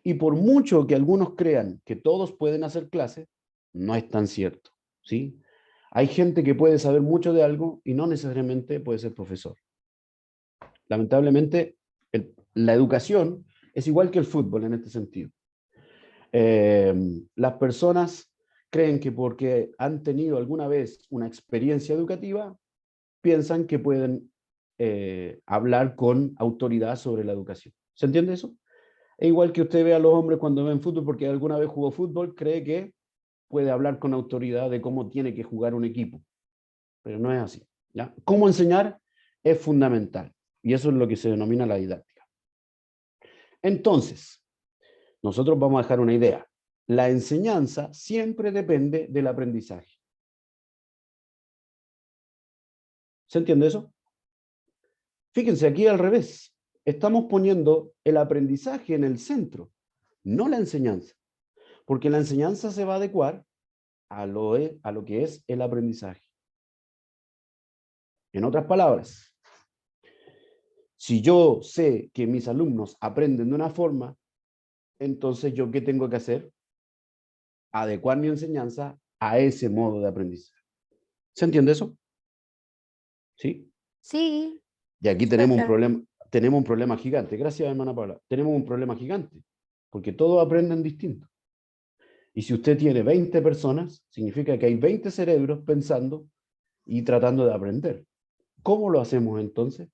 Y por mucho que algunos crean que todos pueden hacer clases, no es tan cierto, ¿sí? Hay gente que puede saber mucho de algo y no necesariamente puede ser profesor. Lamentablemente, la educación es igual que el fútbol en este sentido. Las personas creen que porque han tenido alguna vez una experiencia educativa, piensan que pueden hablar con autoridad sobre la educación. ¿Se entiende eso? Es igual que usted ve a los hombres cuando ven fútbol porque alguna vez jugó fútbol, cree que puede hablar con autoridad de cómo tiene que jugar un equipo. Pero no es así, ¿ya? Cómo enseñar es fundamental. Y eso es lo que se denomina la didáctica. Entonces, nosotros vamos a dejar una idea. La enseñanza siempre depende del aprendizaje. ¿Se entiende eso? Fíjense, aquí al revés. Estamos poniendo el aprendizaje en el centro, no la enseñanza. Porque la enseñanza se va a adecuar a lo que es el aprendizaje. En otras palabras, si yo sé que mis alumnos aprenden de una forma, entonces ¿yo qué tengo que hacer? Adecuar mi enseñanza a ese modo de aprendizaje. ¿Se entiende eso? ¿Sí? Sí. Y aquí tenemos un problema gigante. Gracias, hermana Paula. Tenemos un problema gigante, porque todos aprenden distinto. Y si usted tiene 20 personas, significa que hay 20 cerebros pensando y tratando de aprender. ¿Cómo lo hacemos entonces?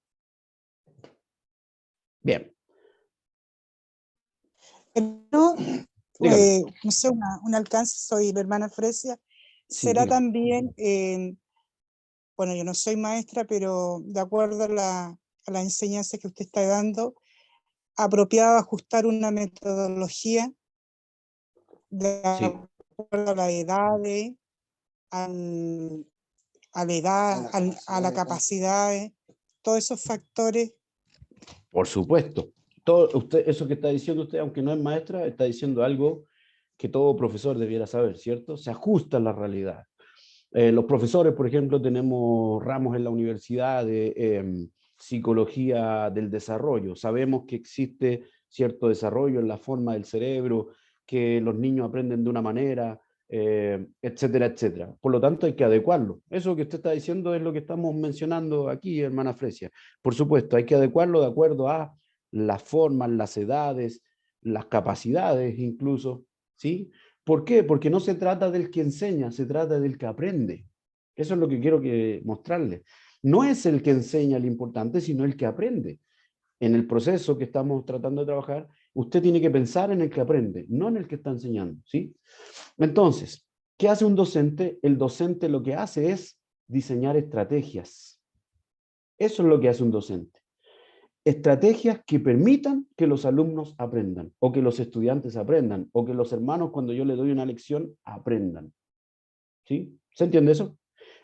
Bien. No, no sé, un alcance, soy la hermana Fresia. Será también, bueno, yo no soy maestra, pero de acuerdo a la enseñanza que usted está dando, apropiado ajustar una metodología de acuerdo a las edades, a la edad, a la capacidad, todos esos factores. Por supuesto. Eso que está diciendo usted, aunque no es maestra, está diciendo algo que todo profesor debiera saber, ¿cierto? Se ajusta a la realidad. Los profesores, por ejemplo, tenemos ramos en la universidad de psicología del desarrollo. Sabemos que existe cierto desarrollo en la forma del cerebro, que los niños aprenden de una manera, etcétera, etcétera. Por lo tanto, hay que adecuarlo. Eso que usted está diciendo es lo que estamos mencionando aquí, hermana Fresia. Por supuesto, hay que adecuarlo de acuerdo a las formas, las edades, las capacidades incluso, ¿sí? ¿Por qué? Porque no se trata del que enseña, se trata del que aprende. Eso es lo que quiero mostrarles. No es el que enseña lo importante, sino el que aprende. En el proceso que estamos tratando de trabajar, Usted tiene que pensar en el que aprende, no en el que está enseñando, ¿sí? Entonces, ¿qué hace un docente? El docente lo que hace es diseñar estrategias. Eso es lo que hace un docente. Estrategias que permitan que los alumnos aprendan, o que los estudiantes aprendan, o que los hermanos, cuando yo le doy una lección, aprendan. ¿Sí? ¿Se entiende eso?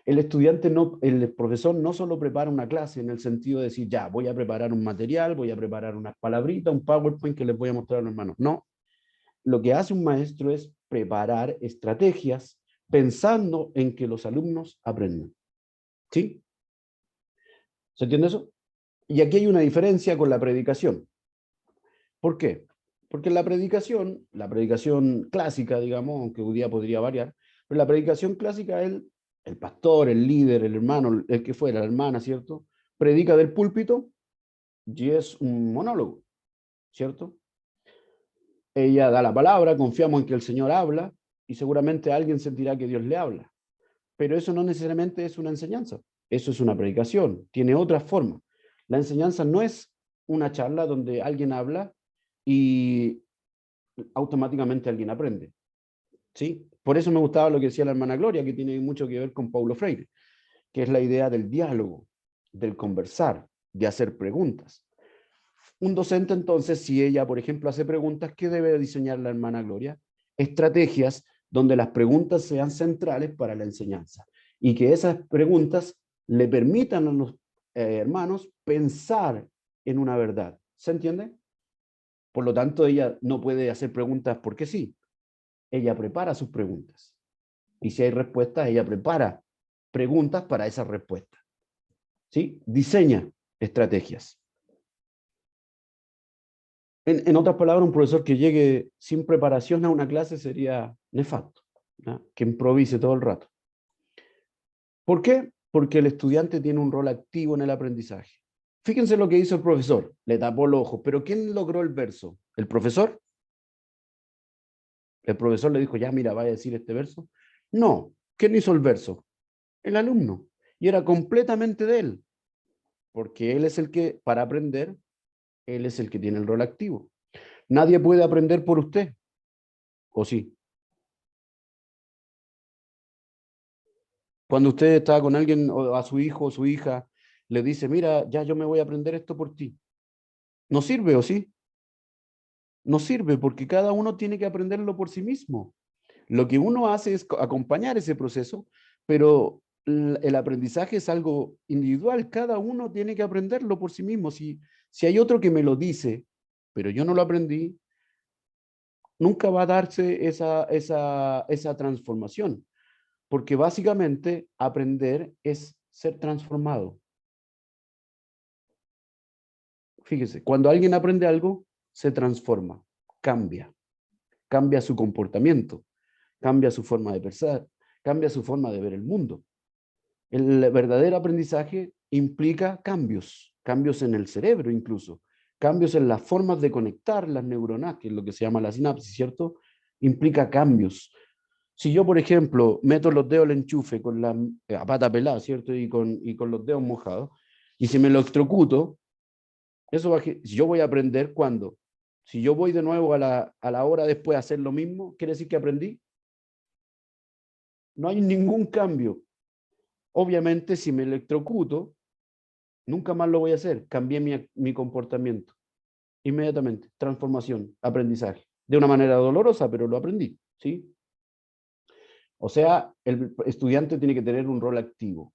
El profesor no solo prepara una clase en el sentido de decir, ya, voy a preparar un material, voy a preparar unas palabritas, un PowerPoint que les voy a mostrar a los hermanos. No. Lo que hace un maestro es preparar estrategias pensando en que los alumnos aprendan. ¿Sí? ¿Se entiende eso? Y aquí hay una diferencia con la predicación. ¿Por qué? Porque la predicación clásica, digamos, aunque un día podría variar, pero la predicación clásica, el pastor, el líder, el hermano, el que fuera, la hermana, ¿cierto? Predica del púlpito y es un monólogo, ¿cierto? Ella da la palabra, confiamos en que el Señor habla y seguramente alguien sentirá que Dios le habla. Pero eso no necesariamente es una enseñanza, eso es una predicación, tiene otra forma. La enseñanza no es una charla donde alguien habla y automáticamente alguien aprende. ¿Sí? Por eso me gustaba lo que decía la hermana Gloria, que tiene mucho que ver con Paulo Freire, que es la idea del diálogo, del conversar, de hacer preguntas. Un docente, entonces, si ella, por ejemplo, hace preguntas, ¿qué debe diseñar la hermana Gloria? Estrategias donde las preguntas sean centrales para la enseñanza y que esas preguntas le permitan a los hermanos pensar en una verdad. ¿Se entiende? Por lo tanto, ella no puede hacer preguntas porque sí. Ella prepara sus preguntas. Y si hay respuestas, ella prepara preguntas para esas respuestas. ¿Sí? Diseña estrategias. En otras palabras, un profesor que llegue sin preparación a una clase sería nefasto, ¿no? Que improvise todo el rato. ¿Por qué? Porque el estudiante tiene un rol activo en el aprendizaje. Fíjense lo que hizo el profesor, le tapó los ojos, pero ¿quién logró el verso? ¿El profesor? ¿El profesor le dijo, ya mira, vaya a decir este verso? No, ¿quién hizo el verso? El alumno. Y era completamente de él, porque él es el que, para aprender, él es el que tiene el rol activo. Nadie puede aprender por usted, ¿o sí? Cuando usted está con alguien, o a su hijo o su hija, le dice, mira, ya yo me voy a aprender esto por ti. ¿No sirve, o sí? No sirve, porque cada uno tiene que aprenderlo por sí mismo. Lo que uno hace es acompañar ese proceso, pero el aprendizaje es algo individual. Cada uno tiene que aprenderlo por sí mismo. Si hay otro que me lo dice, pero yo no lo aprendí, nunca va a darse esa transformación. Porque básicamente aprender es ser transformado. Fíjese, cuando alguien aprende algo, se transforma, cambia su comportamiento, cambia su forma de pensar, cambia su forma de ver el mundo. El verdadero aprendizaje implica cambios en el cerebro incluso, cambios en las formas de conectar las neuronas, que es lo que se llama la sinapsis, ¿cierto? Implica cambios. Si yo, por ejemplo, meto los dedos al enchufe con la pata pelada, ¿cierto? Y con los dedos mojados, y si me lo electrocuto, si yo voy a aprender, ¿cuándo? Si yo voy de nuevo a la hora después a hacer lo mismo, ¿quiere decir que aprendí? No hay ningún cambio. Obviamente, si me electrocuto, nunca más lo voy a hacer. Cambié mi comportamiento. Inmediatamente, transformación, aprendizaje. De una manera dolorosa, pero lo aprendí, ¿sí? O sea, el estudiante tiene que tener un rol activo.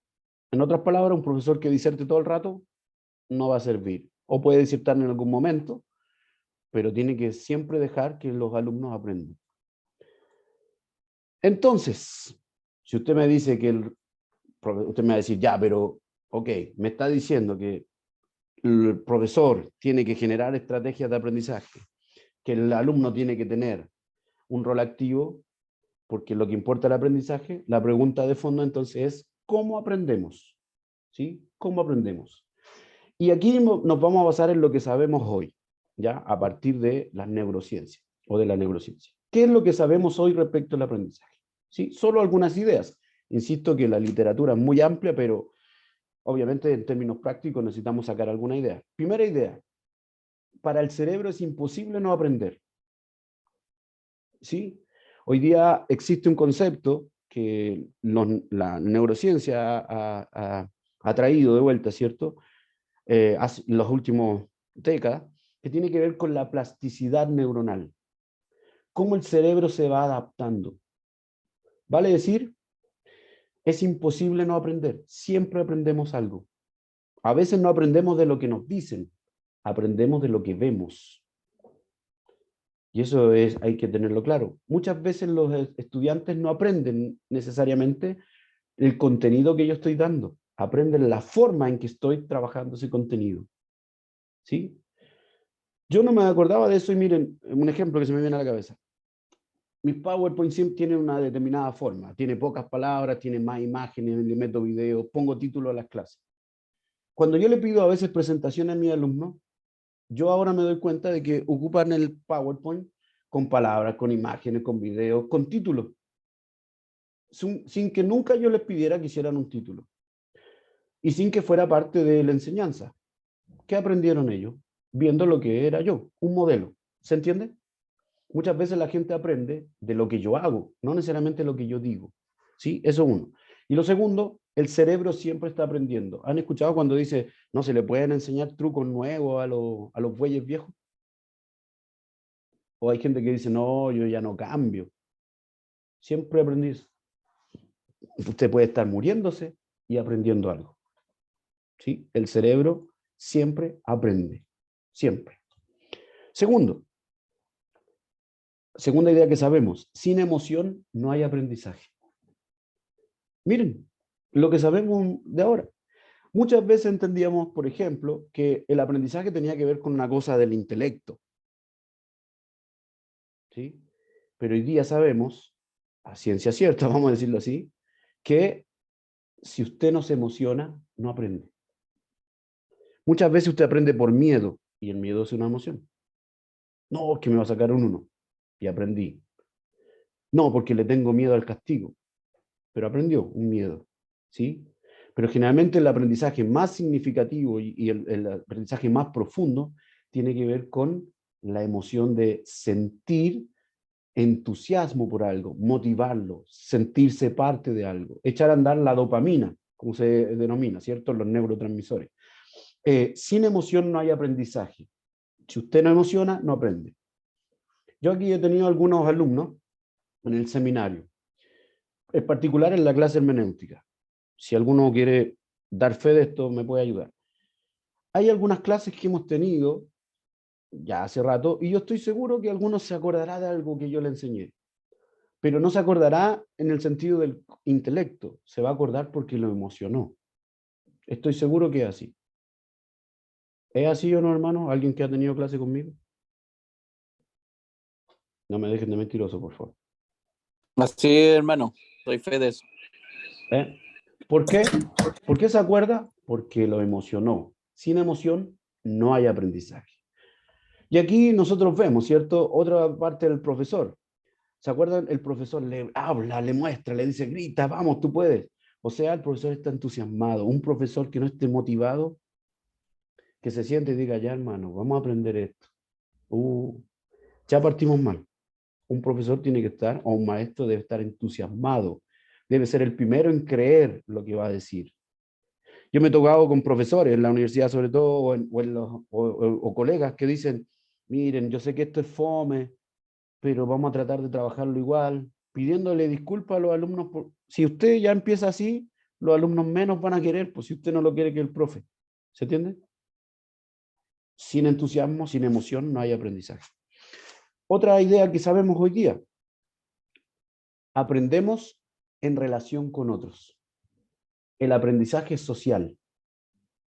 En otras palabras, un profesor que diserte todo el rato no va a servir. O puede disertar en algún momento, pero tiene que siempre dejar que los alumnos aprendan. Entonces, si usted me dice que usted me va a decir, ya, pero, ok, me está diciendo que el profesor tiene que generar estrategias de aprendizaje, que el alumno tiene que tener un rol activo, porque lo que importa el aprendizaje, la pregunta de fondo entonces es, ¿cómo aprendemos? ¿Sí? ¿Cómo aprendemos? Y aquí nos vamos a basar en lo que sabemos hoy, ¿ya? A partir de las neurociencias, o de la neurociencia. ¿Qué es lo que sabemos hoy respecto al aprendizaje? ¿Sí? Solo algunas ideas. Insisto que la literatura es muy amplia, pero obviamente en términos prácticos necesitamos sacar alguna idea. Primera idea, para el cerebro es imposible no aprender. ¿Sí? Hoy día existe un concepto que la neurociencia ha traído de vuelta, ¿cierto? Hace los últimos décadas, que tiene que ver con la plasticidad neuronal. Cómo el cerebro se va adaptando. Vale decir, es imposible no aprender. Siempre aprendemos algo. A veces no aprendemos de lo que nos dicen, aprendemos de lo que vemos. Y eso hay que tenerlo claro. Muchas veces los estudiantes no aprenden necesariamente el contenido que yo estoy dando. Aprenden la forma en que estoy trabajando ese contenido. ¿Sí? Yo no me acordaba de eso y miren, un ejemplo que se me viene a la cabeza. Mis PowerPoint siempre tienen una determinada forma. Tiene pocas palabras, tiene más imágenes, le meto videos, pongo título a las clases. Cuando yo le pido a veces presentaciones a mis alumnos, yo ahora me doy cuenta de que ocupan el PowerPoint con palabras, con imágenes, con videos, con títulos. Sin que nunca yo les pidiera que hicieran un título. Y sin que fuera parte de la enseñanza. ¿Qué aprendieron ellos? Viendo lo que era yo, un modelo. ¿Se entiende? Muchas veces la gente aprende de lo que yo hago, no necesariamente lo que yo digo. ¿Sí? Eso uno. Y lo segundo, el cerebro siempre está aprendiendo. ¿Han escuchado cuando dice, no se le pueden enseñar trucos nuevos a los bueyes viejos? O hay gente que dice, no, yo ya no cambio. Siempre aprendí. Usted puede estar muriéndose y aprendiendo algo. ¿Sí? El cerebro siempre aprende. Siempre. Segundo, segunda idea que sabemos, sin emoción no hay aprendizaje. Miren, lo que sabemos de ahora. Muchas veces entendíamos, por ejemplo, que el aprendizaje tenía que ver con una cosa del intelecto. ¿Sí? Pero hoy día sabemos, a ciencia cierta, vamos a decirlo así, que si usted no se emociona, no aprende. Muchas veces usted aprende por miedo, y el miedo es una emoción. No, que me va a sacar un 1, y aprendí. No, porque le tengo miedo al castigo, pero aprendió un miedo. ¿Sí? Pero generalmente el aprendizaje más significativo y el aprendizaje más profundo tiene que ver con la emoción de sentir entusiasmo por algo, motivarlo, sentirse parte de algo, echar a andar la dopamina, como se denomina, ¿cierto? Los neurotransmisores. Sin emoción no hay aprendizaje. Si usted no emociona, no aprende. Yo aquí he tenido algunos alumnos en el seminario, en particular en la clase hermenéutica. Si alguno quiere dar fe de esto, me puede ayudar. Hay algunas clases que hemos tenido ya hace rato, y yo estoy seguro que alguno se acordará de algo que yo le enseñé. Pero no se acordará en el sentido del intelecto, se va a acordar porque lo emocionó. Estoy seguro que es así. ¿Es así o no, hermano? ¿Alguien que ha tenido clase conmigo? No me dejen de mentiroso, por favor. Así, hermano, doy fe de eso. ¿Por qué? ¿Por qué se acuerda? Porque lo emocionó. Sin emoción no hay aprendizaje. Y aquí nosotros vemos, ¿cierto? Otra parte del profesor. ¿Se acuerdan? El profesor le habla, le muestra, le dice, grita, vamos, tú puedes. O sea, el profesor está entusiasmado. Un profesor que no esté motivado, que se siente y diga, ya hermano, vamos a aprender esto. Ya partimos mal. Un profesor tiene que estar, o un maestro debe estar entusiasmado. Debe ser el primero en creer lo que va a decir. Yo me he tocado con profesores en la universidad, sobre todo, o colegas que dicen, miren, yo sé que esto es fome, pero vamos a tratar de trabajarlo igual, pidiéndole disculpas a los alumnos. Si usted ya empieza así, los alumnos menos van a querer, pues si usted no lo quiere que el profe. ¿Se entiende? Sin entusiasmo, sin emoción, no hay aprendizaje. Otra idea que sabemos hoy día. Aprendemos en relación con otros. El aprendizaje es social.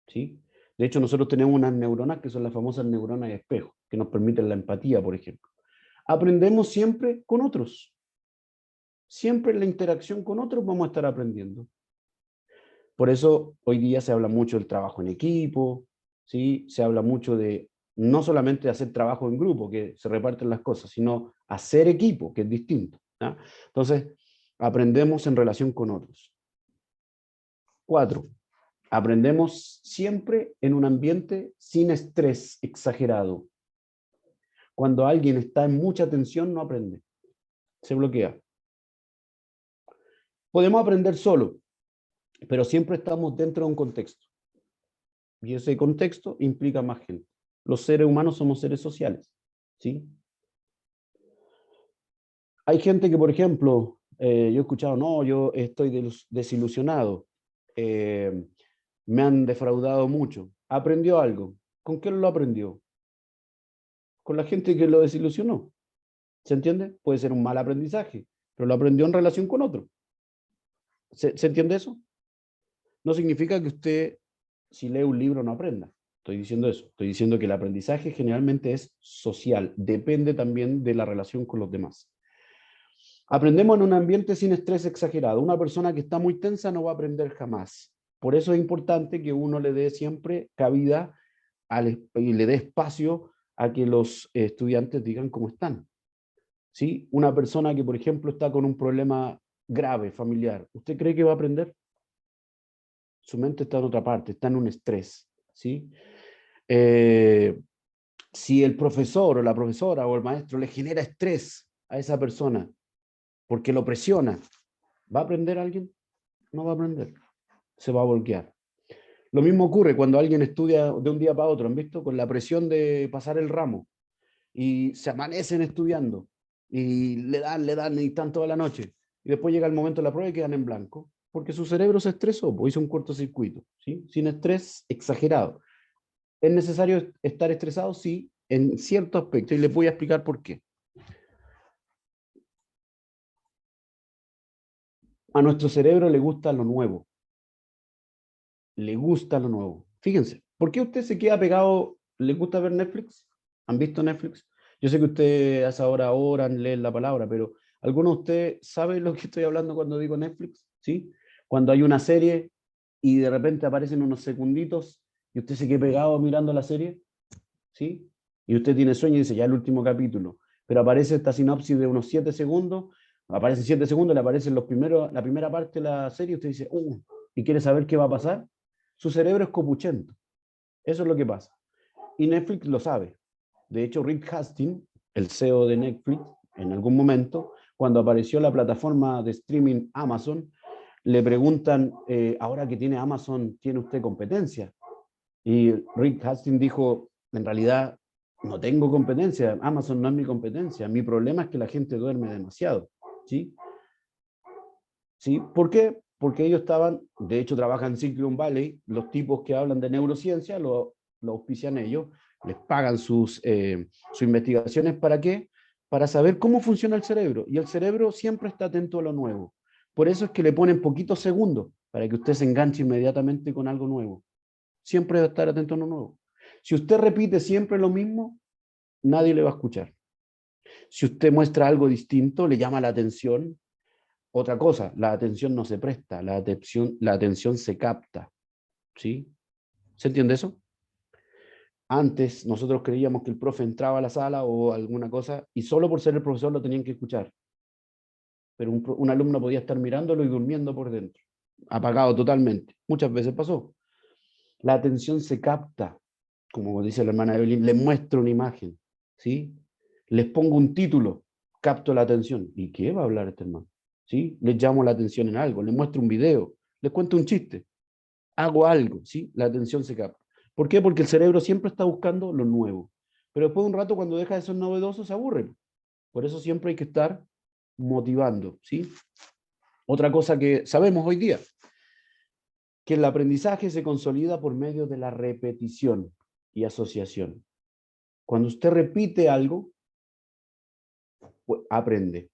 ¿Sí? De hecho, nosotros tenemos unas neuronas que son las famosas neuronas de espejo, que nos permiten la empatía, por ejemplo. Aprendemos siempre con otros. Siempre en la interacción con otros vamos a estar aprendiendo. Por eso hoy día se habla mucho del trabajo en equipo, ¿sí? Se habla mucho de no solamente de hacer trabajo en grupo, que se reparten las cosas, sino hacer equipo, que es distinto. ¿Ah? Entonces, aprendemos en relación con otros. 4. Aprendemos siempre en un ambiente sin estrés exagerado. Cuando alguien está en mucha tensión, no aprende. Se bloquea. Podemos aprender solo, pero siempre estamos dentro de un contexto. Y ese contexto implica más gente. Los seres humanos somos seres sociales, ¿sí? Hay gente que, por ejemplo, yo he escuchado, no, yo estoy desilusionado, me han defraudado mucho. ¿Aprendió algo? ¿Con qué lo aprendió? Con la gente que lo desilusionó. ¿Se entiende? Puede ser un mal aprendizaje, pero lo aprendió en relación con otro. ¿Se entiende eso? No significa que usted, si lee un libro, no aprenda. Estoy diciendo eso. Estoy diciendo que el aprendizaje generalmente es social. Depende también de la relación con los demás. Aprendemos en un ambiente sin estrés exagerado. Una persona que está muy tensa no va a aprender jamás. Por eso es importante que uno le dé siempre cabida y le dé espacio a que los estudiantes digan cómo están. ¿Sí? Una persona que, por ejemplo, está con un problema grave, familiar, ¿usted cree que va a aprender? Su mente está en otra parte, está en un estrés. ¿Sí? Si el profesor o la profesora o el maestro le genera estrés a esa persona porque lo presiona, ¿va a aprender alguien? No va a aprender. Se va a bloquear. Lo mismo ocurre cuando alguien estudia de un día para otro, ¿han visto? Con la presión de pasar el ramo y se amanecen estudiando y le dan y están toda la noche y después llega el momento de la prueba y quedan en blanco porque su cerebro se estresó, pues hizo un cortocircuito, ¿sí? Sin estrés exagerado. ¿Es necesario estar estresado? Sí, en cierto aspecto, y les voy a explicar por qué. A nuestro cerebro le gusta lo nuevo. Le gusta lo nuevo. Fíjense, ¿por qué usted se queda pegado? ¿Le gusta ver Netflix? ¿Han visto Netflix? Yo sé que usted a esa hora oran, leen la palabra, pero ¿alguno de ustedes sabe lo que estoy hablando cuando digo Netflix? ¿Sí? Cuando hay una serie y de repente aparecen unos segunditos y usted se queda pegado mirando la serie, ¿sí? Y usted tiene sueño y dice, ya el último capítulo, pero aparece esta sinopsis de unos 7 segundos, aparece 7 segundos, le aparecen la primera parte de la serie y usted dice, y quiere saber qué va a pasar. Su cerebro es copuchento. Eso es lo que pasa. Y Netflix lo sabe. De hecho, Rick Hastings, el CEO de Netflix, en algún momento, cuando apareció la plataforma de streaming Amazon, le preguntan, ahora que tiene Amazon, ¿tiene usted competencia? Y Rick Hastings dijo, en realidad, no tengo competencia, Amazon no es mi competencia, mi problema es que la gente duerme demasiado. ¿Sí? ¿Sí? ¿Por qué? Porque ellos de hecho trabajan en Silicon Valley, los tipos que hablan de neurociencia lo auspician ellos, les pagan sus investigaciones, ¿para qué? Para saber cómo funciona el cerebro, y el cerebro siempre está atento a lo nuevo. Por eso es que le ponen poquitos segundos, para que usted se enganche inmediatamente con algo nuevo. Siempre va a estar atento a lo nuevo. Si usted repite siempre lo mismo, nadie le va a escuchar. Si usted muestra algo distinto, le llama la atención. Otra cosa, la atención no se presta, la atención se capta. ¿Sí? ¿Se entiende eso? Antes nosotros creíamos que el profe entraba a la sala o alguna cosa y solo por ser el profesor lo tenían que escuchar. Pero un alumno podía estar mirándolo y durmiendo por dentro, apagado totalmente. Muchas veces pasó. La atención se capta, como dice la hermana Evelyn, les muestro una imagen, ¿sí? Les pongo un título, capto la atención. ¿Y qué va a hablar este hermano? ¿Sí? Les llamo la atención en algo, les muestro un video, les cuento un chiste, hago algo, ¿sí? La atención se capta. ¿Por qué? Porque el cerebro siempre está buscando lo nuevo. Pero después de un rato, cuando deja de ser novedoso, se aburre. Por eso siempre hay que estar motivando, ¿sí? Otra cosa que sabemos hoy día, que el aprendizaje se consolida por medio de la repetición y asociación. Cuando usted repite algo, pues aprende.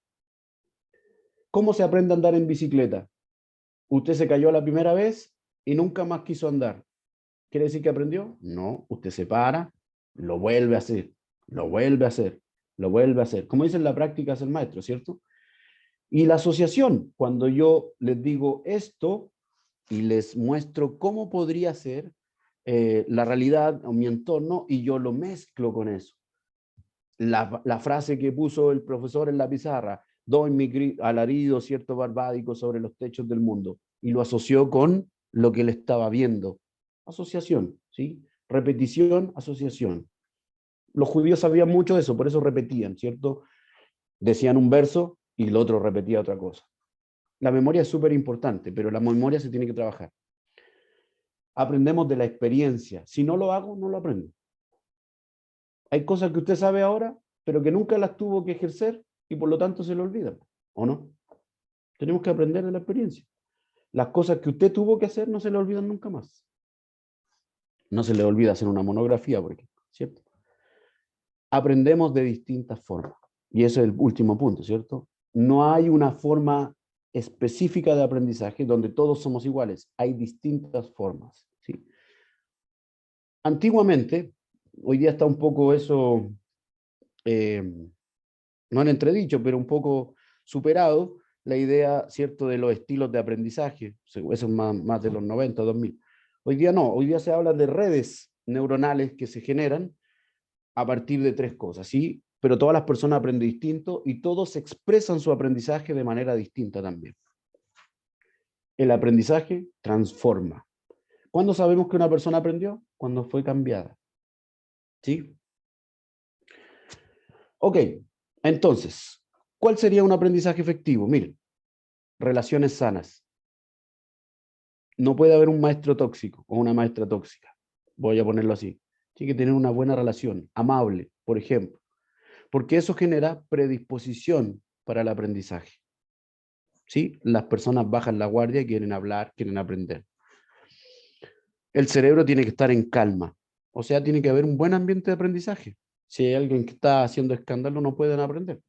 ¿Cómo se aprende a andar en bicicleta? Usted se cayó la primera vez y nunca más quiso andar. ¿Quiere decir que aprendió? No, usted se para, lo vuelve a hacer, lo vuelve a hacer, lo vuelve a hacer. Como dicen, la práctica es el maestro, ¿cierto? Y la asociación, cuando yo les digo esto y les muestro cómo podría ser la realidad o mi entorno y yo lo mezclo con eso. La frase que puso el profesor en la pizarra, doy mi alarido, cierto barbádico sobre los techos del mundo, y lo asoció con lo que él estaba viendo. Asociación, ¿sí? Repetición, asociación. Los judíos sabían mucho de eso, por eso repetían, ¿cierto? Decían un verso y el otro repetía otra cosa. La memoria es súper importante, pero la memoria se tiene que trabajar. Aprendemos de la experiencia. Si no lo hago, no lo aprendo. Hay cosas que usted sabe ahora, pero que nunca las tuvo que ejercer y por lo tanto se le olvidan, ¿o no? Tenemos que aprender de la experiencia. Las cosas que usted tuvo que hacer no se le olvidan nunca más. No se le olvida hacer una monografía, por ejemplo, ¿cierto? Aprendemos de distintas formas. Y ese es el último punto, ¿cierto? No hay una forma específica de aprendizaje donde todos somos iguales. Hay distintas formas, ¿sí? Antiguamente, hoy día está un poco eso, no en entredicho, pero un poco superado, la idea, ¿cierto?, de los estilos de aprendizaje. Eso es más de los 90, 2000. Hoy día no, hoy día se habla de redes neuronales que se generan a partir de 3 cosas, ¿sí? Pero todas las personas aprenden distinto y todos expresan su aprendizaje de manera distinta también. El aprendizaje transforma. ¿Cuándo sabemos que una persona aprendió? Cuando fue cambiada. ¿Sí? Ok, entonces, ¿cuál sería un aprendizaje efectivo? Miren, relaciones sanas. No puede haber un maestro tóxico o una maestra tóxica. Voy a ponerlo así. Tiene que tener una buena relación, amable, por ejemplo. Porque eso genera predisposición para el aprendizaje. ¿Sí? Las personas bajan la guardia y quieren hablar, quieren aprender. El cerebro tiene que estar en calma. O sea, tiene que haber un buen ambiente de aprendizaje. Si hay alguien que está haciendo escándalo, no pueden aprender.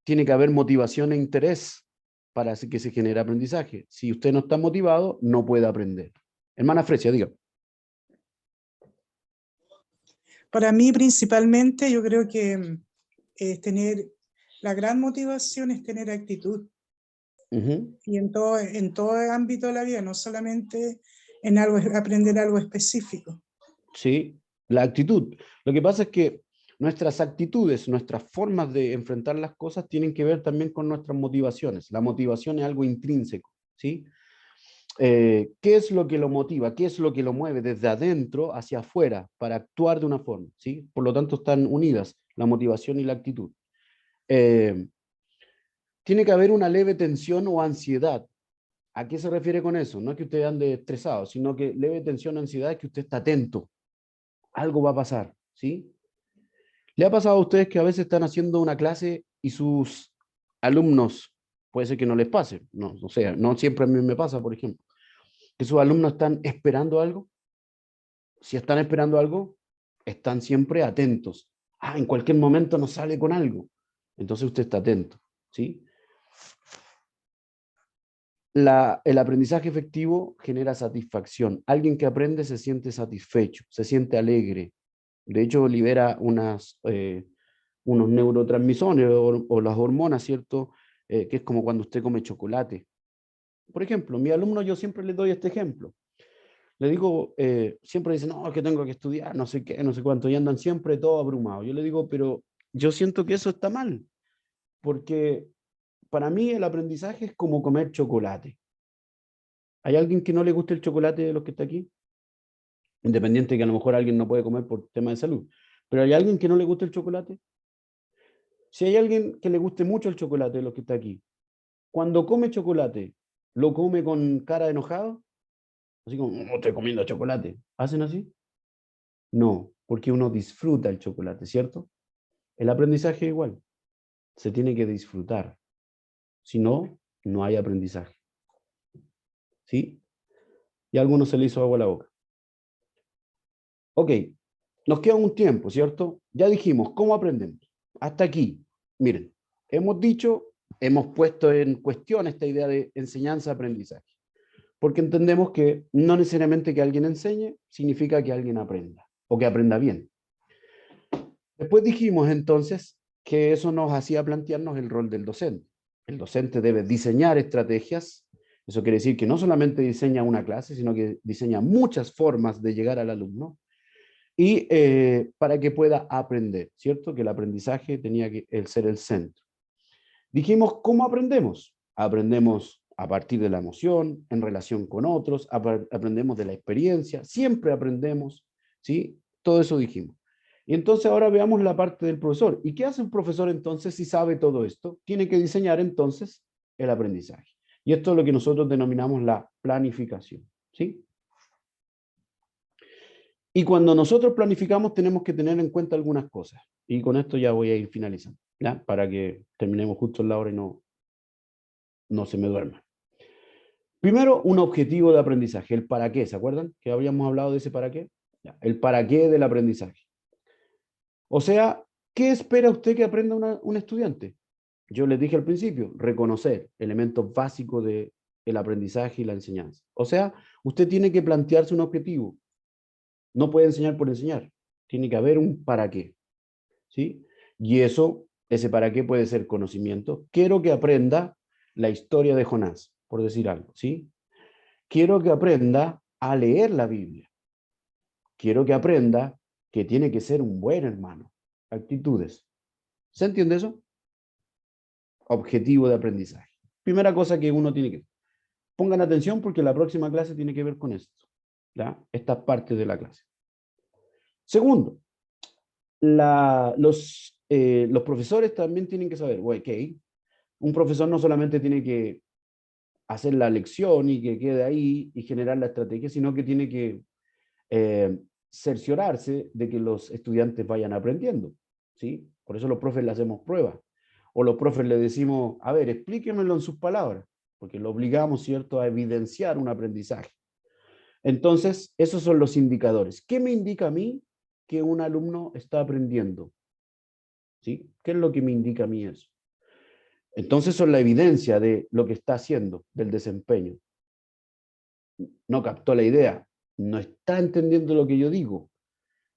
Tiene que haber motivación e interés para que se genere aprendizaje. Si usted no está motivado, no puede aprender. Hermana Fresia, diga. Para mí, principalmente, yo creo que la gran motivación es tener actitud. Y en todo ámbito de la vida, no solamente en aprender algo específico. Sí, la actitud. Lo que pasa es que nuestras actitudes, nuestras formas de enfrentar las cosas tienen que ver también con nuestras motivaciones. La motivación es algo intrínseco, ¿sí? ¿Qué es lo que lo motiva? ¿Qué es lo que lo mueve desde adentro hacia afuera para actuar de una forma? ¿Sí? Por lo tanto, están unidas la motivación y la actitud. Tiene que haber una leve tensión o ansiedad. ¿A qué se refiere con eso? No es que usted ande estresado, sino que leve tensión o ansiedad es que usted está atento. Algo va a pasar, ¿sí? ¿Le ha pasado a ustedes que a veces están haciendo una clase y sus alumnos, puede ser que no les pase, no, o sea, no siempre a mí me pasa, por ejemplo, que sus alumnos están esperando algo? Si están esperando algo, están siempre atentos. En cualquier momento nos sale con algo. Entonces usted está atento, ¿sí? El aprendizaje efectivo genera satisfacción. Alguien que aprende se siente satisfecho, se siente alegre. De hecho, libera unos neurotransmisores o las hormonas, ¿cierto? Que es como cuando usted come chocolate. Por ejemplo, mi alumno, yo siempre le doy este ejemplo. Le digo, siempre dicen, no, es que tengo que estudiar, no sé qué, no sé cuánto, y andan siempre todo abrumados. Yo le digo, pero yo siento que eso está mal, porque para mí el aprendizaje es como comer chocolate. ¿Hay alguien que no le guste el chocolate de los que está aquí? Independiente de que a lo mejor alguien no puede comer por tema de salud. ¿Pero hay alguien que no le guste el chocolate? Si hay alguien que le guste mucho el chocolate de los que está aquí, cuando come chocolate, ¿lo come con cara de enojado? Así como, no estoy comiendo chocolate. ¿Hacen así? No, porque uno disfruta el chocolate, ¿cierto? El aprendizaje es igual. Se tiene que disfrutar. Si no, no hay aprendizaje. ¿Sí? Y a algunos se le hizo agua a la boca. Ok, nos queda un tiempo, ¿cierto? Ya dijimos, ¿cómo aprendemos? Hasta aquí. Miren, hemos puesto en cuestión esta idea de enseñanza-aprendizaje. Porque entendemos que no necesariamente que alguien enseñe significa que alguien aprenda, o que aprenda bien. Después dijimos entonces que eso nos hacía plantearnos el rol del docente. El docente debe diseñar estrategias. Eso quiere decir que no solamente diseña una clase, sino que diseña muchas formas de llegar al alumno y para que pueda aprender, ¿cierto? Que el aprendizaje tenía que ser el centro. Dijimos, ¿cómo aprendemos? Aprendemos a partir de la emoción, en relación con otros, aprendemos de la experiencia, siempre aprendemos, ¿sí? Todo eso dijimos. Y entonces ahora veamos la parte del profesor. ¿Y qué hace un profesor entonces si sabe todo esto? Tiene que diseñar entonces el aprendizaje. Y esto es lo que nosotros denominamos la planificación, ¿sí? Y cuando nosotros planificamos tenemos que tener en cuenta algunas cosas. Y con esto ya voy a ir finalizando, ¿ya? Para que terminemos justo en la hora y no se me duerma. Primero, un objetivo de aprendizaje, el para qué. ¿Se acuerdan que habíamos hablado de ese para qué? Ya, el para qué del aprendizaje. O sea, ¿qué espera usted que aprenda un estudiante? Yo les dije al principio, reconocer elementos básicos del aprendizaje y la enseñanza. O sea, usted tiene que plantearse un objetivo. No puede enseñar por enseñar. Tiene que haber un para qué, ¿sí? Y ese para qué puede ser conocimiento. Quiero que aprenda la historia de Jonás, por decir algo, ¿sí? Quiero que aprenda a leer la Biblia. Quiero que aprenda que tiene que ser un buen hermano. Actitudes. ¿Se entiende eso? Objetivo de aprendizaje. Primera cosa que uno tiene que... Pongan atención porque la próxima clase tiene que ver con esto, ¿ya? Esta parte de la clase. Segundo, los profesores también tienen que saber, ok, un profesor no solamente tiene que hacer la lección y que quede ahí y generar la estrategia, sino que tiene que cerciorarse de que los estudiantes vayan aprendiendo, ¿sí? Por eso los profes le hacemos pruebas. O los profes le decimos, a ver, explíquemelo en sus palabras, porque lo obligamos, ¿cierto?, a evidenciar un aprendizaje. Entonces, esos son los indicadores. ¿Qué me indica a mí que un alumno está aprendiendo? ¿Sí? ¿Qué es lo que me indica a mí eso? Entonces, son la evidencia de lo que está haciendo, del desempeño. No captó la idea, no está entendiendo lo que yo digo,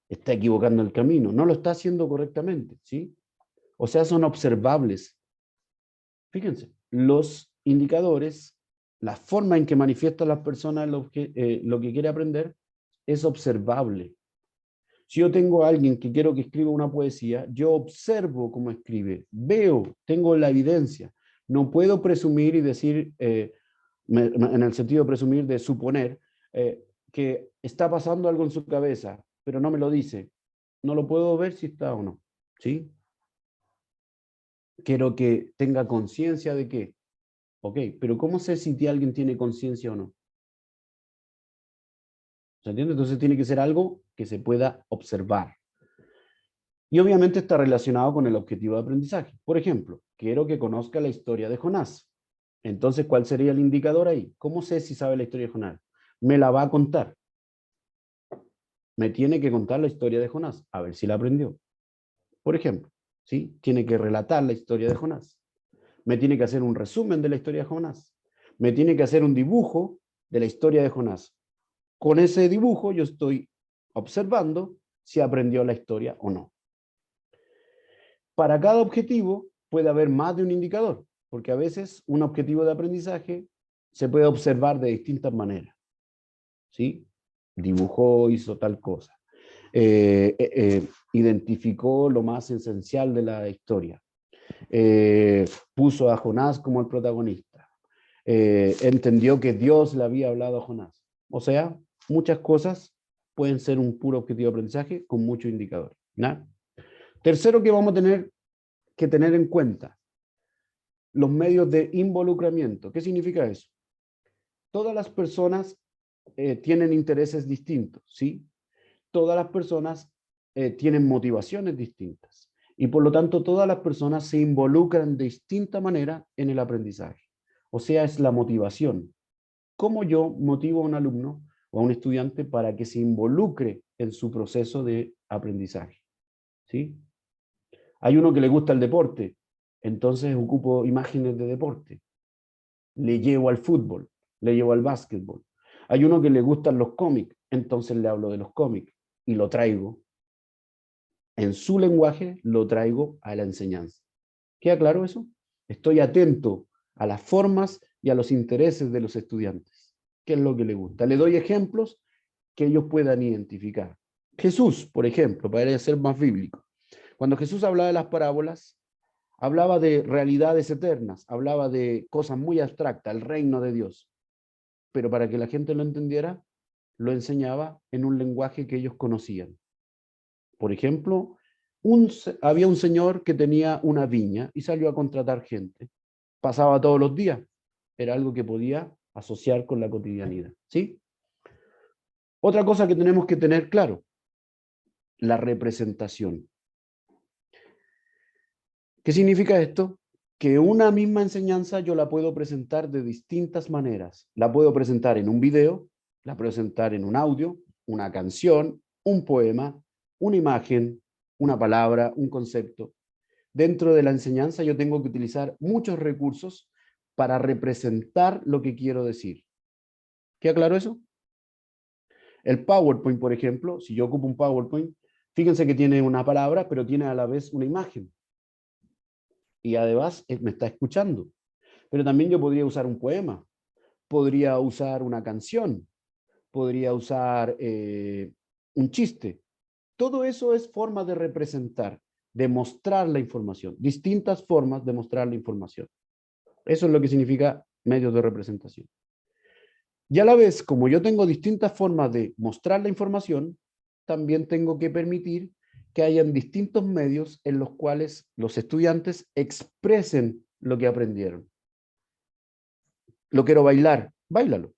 está equivocando el camino, no lo está haciendo correctamente, ¿sí? O sea, son observables. Fíjense, los indicadores, la forma en que manifiestan las personas lo que quiere aprender, es observable. Si yo tengo a alguien que quiero que escriba una poesía, yo observo cómo escribe, veo, tengo la evidencia. No puedo presumir y decir, en el sentido de presumir, de suponer, que está pasando algo en su cabeza, pero no me lo dice. No lo puedo ver si está o no, ¿sí? Quiero que tenga conciencia de que, ok, pero ¿cómo sé si alguien tiene conciencia o no? ¿Se entiende? Entonces tiene que ser algo que se pueda observar. Y obviamente está relacionado con el objetivo de aprendizaje. Por ejemplo, quiero que conozca la historia de Jonás. Entonces, ¿cuál sería el indicador ahí? ¿Cómo sé si sabe la historia de Jonás? Me la va a contar. Me tiene que contar la historia de Jonás, a ver si la aprendió. Por ejemplo, ¿sí? Tiene que relatar la historia de Jonás. Me tiene que hacer un resumen de la historia de Jonás. Me tiene que hacer un dibujo de la historia de Jonás. Con ese dibujo yo estoy observando si aprendió la historia o no. Para cada objetivo puede haber más de un indicador, porque a veces un objetivo de aprendizaje se puede observar de distintas maneras. ¿Sí? Dibujó, hizo tal cosa. Identificó lo más esencial de la historia. Puso a Jonás como el protagonista. Entendió que Dios le había hablado a Jonás. O sea, muchas cosas pueden ser un puro objetivo de aprendizaje con muchos indicadores, ¿no? Tercero que vamos a tener que tener en cuenta, los medios de involucramiento. ¿Qué significa eso? Todas las personas tienen intereses distintos, ¿sí? Todas las personas tienen motivaciones distintas y por lo tanto todas las personas se involucran de distinta manera en el aprendizaje. O sea, es la motivación. ¿Cómo yo motivo a un alumno o a un estudiante para que se involucre en su proceso de aprendizaje? ¿Sí? Hay uno que le gusta el deporte, entonces ocupo imágenes de deporte. Le llevo al fútbol, le llevo al básquetbol. Hay uno que le gustan los cómics, entonces le hablo de los cómics y lo traigo. En su lenguaje lo traigo a la enseñanza. ¿Queda claro eso? Estoy atento a las formas y a los intereses de los estudiantes. ¿Qué es lo que les gusta? Le doy ejemplos que ellos puedan identificar. Jesús, por ejemplo, para ser más bíblico. Cuando Jesús hablaba de las parábolas, hablaba de realidades eternas, hablaba de cosas muy abstractas, el reino de Dios. Pero para que la gente lo entendiera, lo enseñaba en un lenguaje que ellos conocían. Por ejemplo, había un señor que tenía una viña y salió a contratar gente. Pasaba todos los días. Era algo que podía asociar con la cotidianidad, ¿sí? Otra cosa que tenemos que tener claro, la representación. ¿Qué significa esto? Que una misma enseñanza yo la puedo presentar de distintas maneras. La puedo presentar en un video, la puedo presentar en un audio, una canción, un poema, una imagen, una palabra, un concepto. Dentro de la enseñanza yo tengo que utilizar muchos recursos para representar lo que quiero decir. ¿Queda claro eso? El PowerPoint, por ejemplo, si yo ocupo un PowerPoint, fíjense que tiene una palabra, pero tiene a la vez una imagen. Y además me está escuchando. Pero también yo podría usar un poema, podría usar una canción, podría usar un chiste. Todo eso es forma de representar, de mostrar la información, distintas formas de mostrar la información. Eso es lo que significa medios de representación. Y a la vez, como yo tengo distintas formas de mostrar la información, también tengo que permitir que hayan distintos medios en los cuales los estudiantes expresen lo que aprendieron. Lo quiero bailar, báilalo.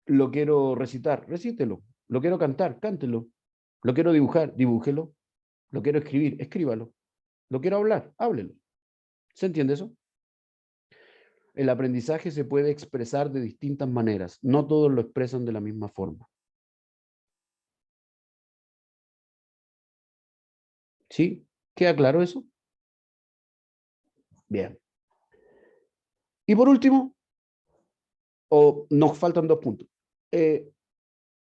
Lo quiero recitar, recítelo. Lo quiero cantar, cántelo. Lo quiero dibujar, dibújelo. Lo quiero escribir, escríbalo. Lo quiero hablar, háblelo. ¿Se entiende eso? El aprendizaje se puede expresar de distintas maneras. No todos lo expresan de la misma forma. ¿Sí? ¿Queda claro eso? Bien. Y por último, nos faltan 2 puntos.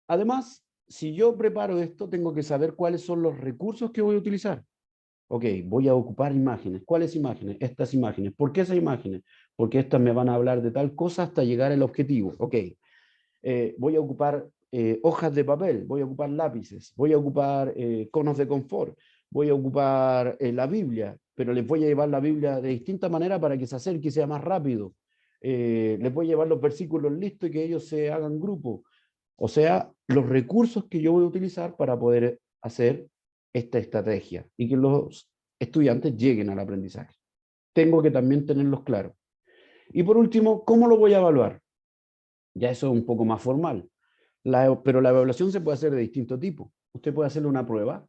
Además, si yo preparo esto, tengo que saber cuáles son los recursos que voy a utilizar. Ok, voy a ocupar imágenes. ¿Cuáles imágenes? Estas imágenes. ¿Por qué esas imágenes? Porque estas me van a hablar de tal cosa hasta llegar al objetivo. Ok, voy a ocupar hojas de papel, voy a ocupar lápices, voy a ocupar conos de confort, voy a ocupar la Biblia, pero les voy a llevar la Biblia de distinta manera para que se acerque y sea más rápido. Les voy a llevar los versículos listos y que ellos se hagan grupo. O sea, los recursos que yo voy a utilizar para poder hacer esta estrategia y que los estudiantes lleguen al aprendizaje. Tengo que también tenerlos claros. Y por último, ¿cómo lo voy a evaluar? Ya eso es un poco más formal. Pero la evaluación se puede hacer de distinto tipo. Usted puede hacerle una prueba.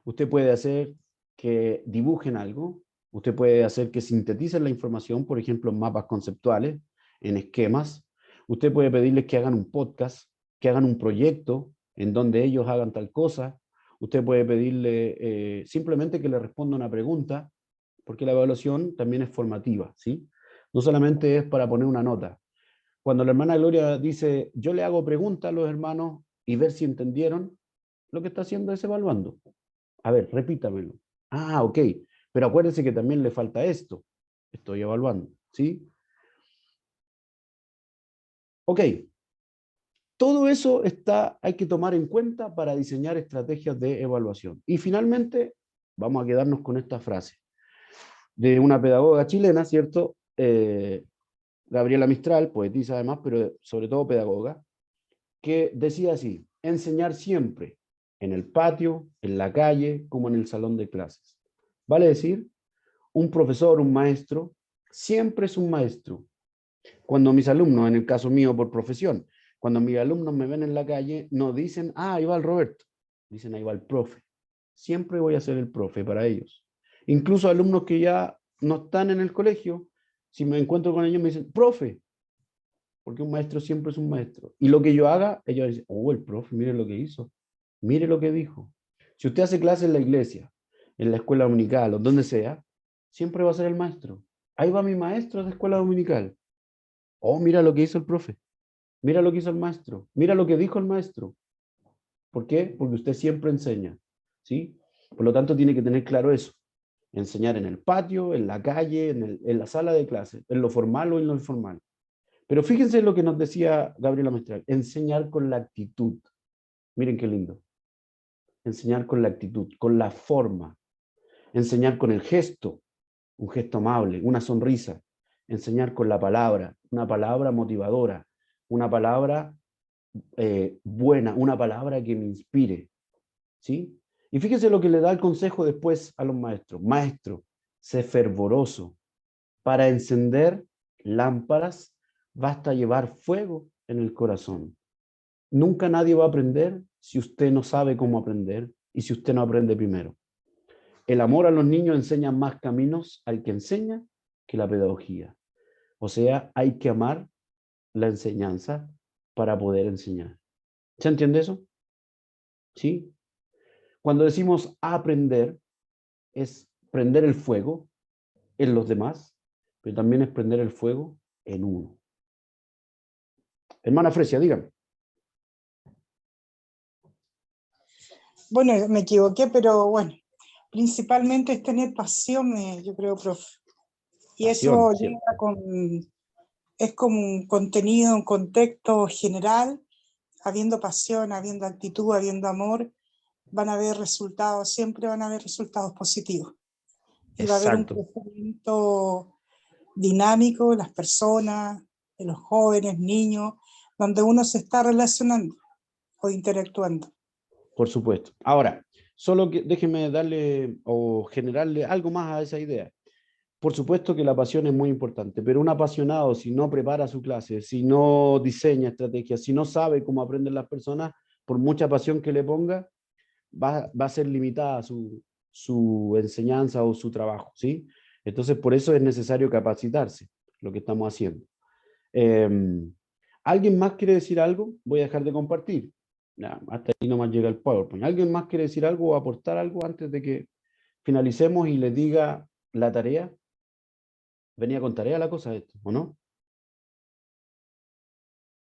Usted puede hacer que dibujen algo. Usted puede hacer que sinteticen la información, por ejemplo, en mapas conceptuales, en esquemas. Usted puede pedirles que hagan un podcast, que hagan un proyecto en donde ellos hagan tal cosa. Usted puede pedirle simplemente que le responda una pregunta, porque la evaluación también es formativa, ¿sí? No solamente es para poner una nota. Cuando la hermana Gloria dice, yo le hago preguntas a los hermanos y ver si entendieron, lo que está haciendo es evaluando. A ver, repítamelo. Ah, ok, pero acuérdense que también le falta esto. Estoy evaluando, ¿sí? Ok. Todo eso hay que tomar en cuenta para diseñar estrategias de evaluación. Y finalmente, vamos a quedarnos con esta frase de una pedagoga chilena, ¿cierto? Gabriela Mistral, poetisa además, pero sobre todo pedagoga, que decía así: enseñar siempre, en el patio, en la calle, como en el salón de clases. Vale decir, un profesor, un maestro, siempre es un maestro. Cuando mis alumnos, en el caso mío por profesión, cuando mis alumnos me ven en la calle, no dicen, ah, ahí va el Roberto, dicen, ahí va el profe. Siempre voy a ser el profe para ellos. Incluso alumnos que ya no están en el colegio, si me encuentro con ellos me dicen, profe, porque un maestro siempre es un maestro. Y lo que yo haga, ellos dicen, oh, el profe, mire lo que hizo, mire lo que dijo. Si usted hace clase en la iglesia, en la escuela dominical o donde sea, siempre va a ser el maestro. Ahí va mi maestro de escuela dominical. Oh, mira lo que hizo el profe. Mira lo que hizo el maestro. Mira lo que dijo el maestro. ¿Por qué? Porque usted siempre enseña, ¿sí? Por lo tanto, tiene que tener claro eso. Enseñar en el patio, en la calle, en la sala de clase, en lo formal o en lo informal. Pero fíjense lo que nos decía Gabriela Mistral. Enseñar con la actitud. Miren qué lindo. Enseñar con la actitud, con la forma. Enseñar con el gesto, un gesto amable, una sonrisa. Enseñar con la palabra, una palabra motivadora, una palabra buena, una palabra que me inspire, ¿sí? Y fíjese lo que le da el consejo después a los maestros. Maestro, sé fervoroso. Para encender lámparas basta llevar fuego en el corazón. Nunca nadie va a aprender si usted no sabe cómo aprender y si usted no aprende primero. El amor a los niños enseña más caminos al que enseña que la pedagogía. O sea, hay que amar la enseñanza para poder enseñar. ¿Se entiende eso? ¿Sí? Cuando decimos aprender, es prender el fuego en los demás, pero también es prender el fuego en uno. Hermana Fresia, dígame. Bueno, me equivoqué, pero bueno, principalmente es tener pasión, yo creo, profe. Y eso Pasión, llega es como un contenido, un contexto general, habiendo pasión, habiendo actitud, habiendo amor, van a haber resultados, siempre van a haber resultados positivos. Y va a haber un Exacto. crecimiento dinámico de las personas, de los jóvenes, niños, donde uno se está relacionando o interactuando. Por supuesto. Ahora, solo que déjeme darle o generarle algo más a esa idea. Por supuesto que la pasión es muy importante, pero un apasionado, si no prepara su clase, si no diseña estrategias, si no sabe cómo aprenden las personas, por mucha pasión que le ponga, va a ser limitada su enseñanza o su trabajo, ¿sí? Entonces, por eso es necesario capacitarse, lo que estamos haciendo. ¿Alguien más quiere decir algo? Voy a dejar de compartir. Ya, hasta ahí nomás llega el PowerPoint. ¿Alguien más quiere decir algo o aportar algo antes de que finalicemos y les diga la tarea? Venía con tarea la cosa esto, ¿o no?